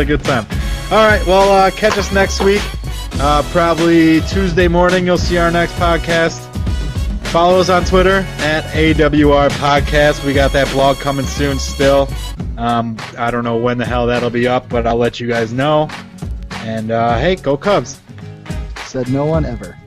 good time. All right, well, catch us next week. Probably Tuesday morning you'll see our next podcast. Follow us on Twitter at AWR Podcast. We got that blog coming soon still. I don't know when the hell that'll be up, but I'll let you guys know. And, hey, go Cubs. Said no one ever.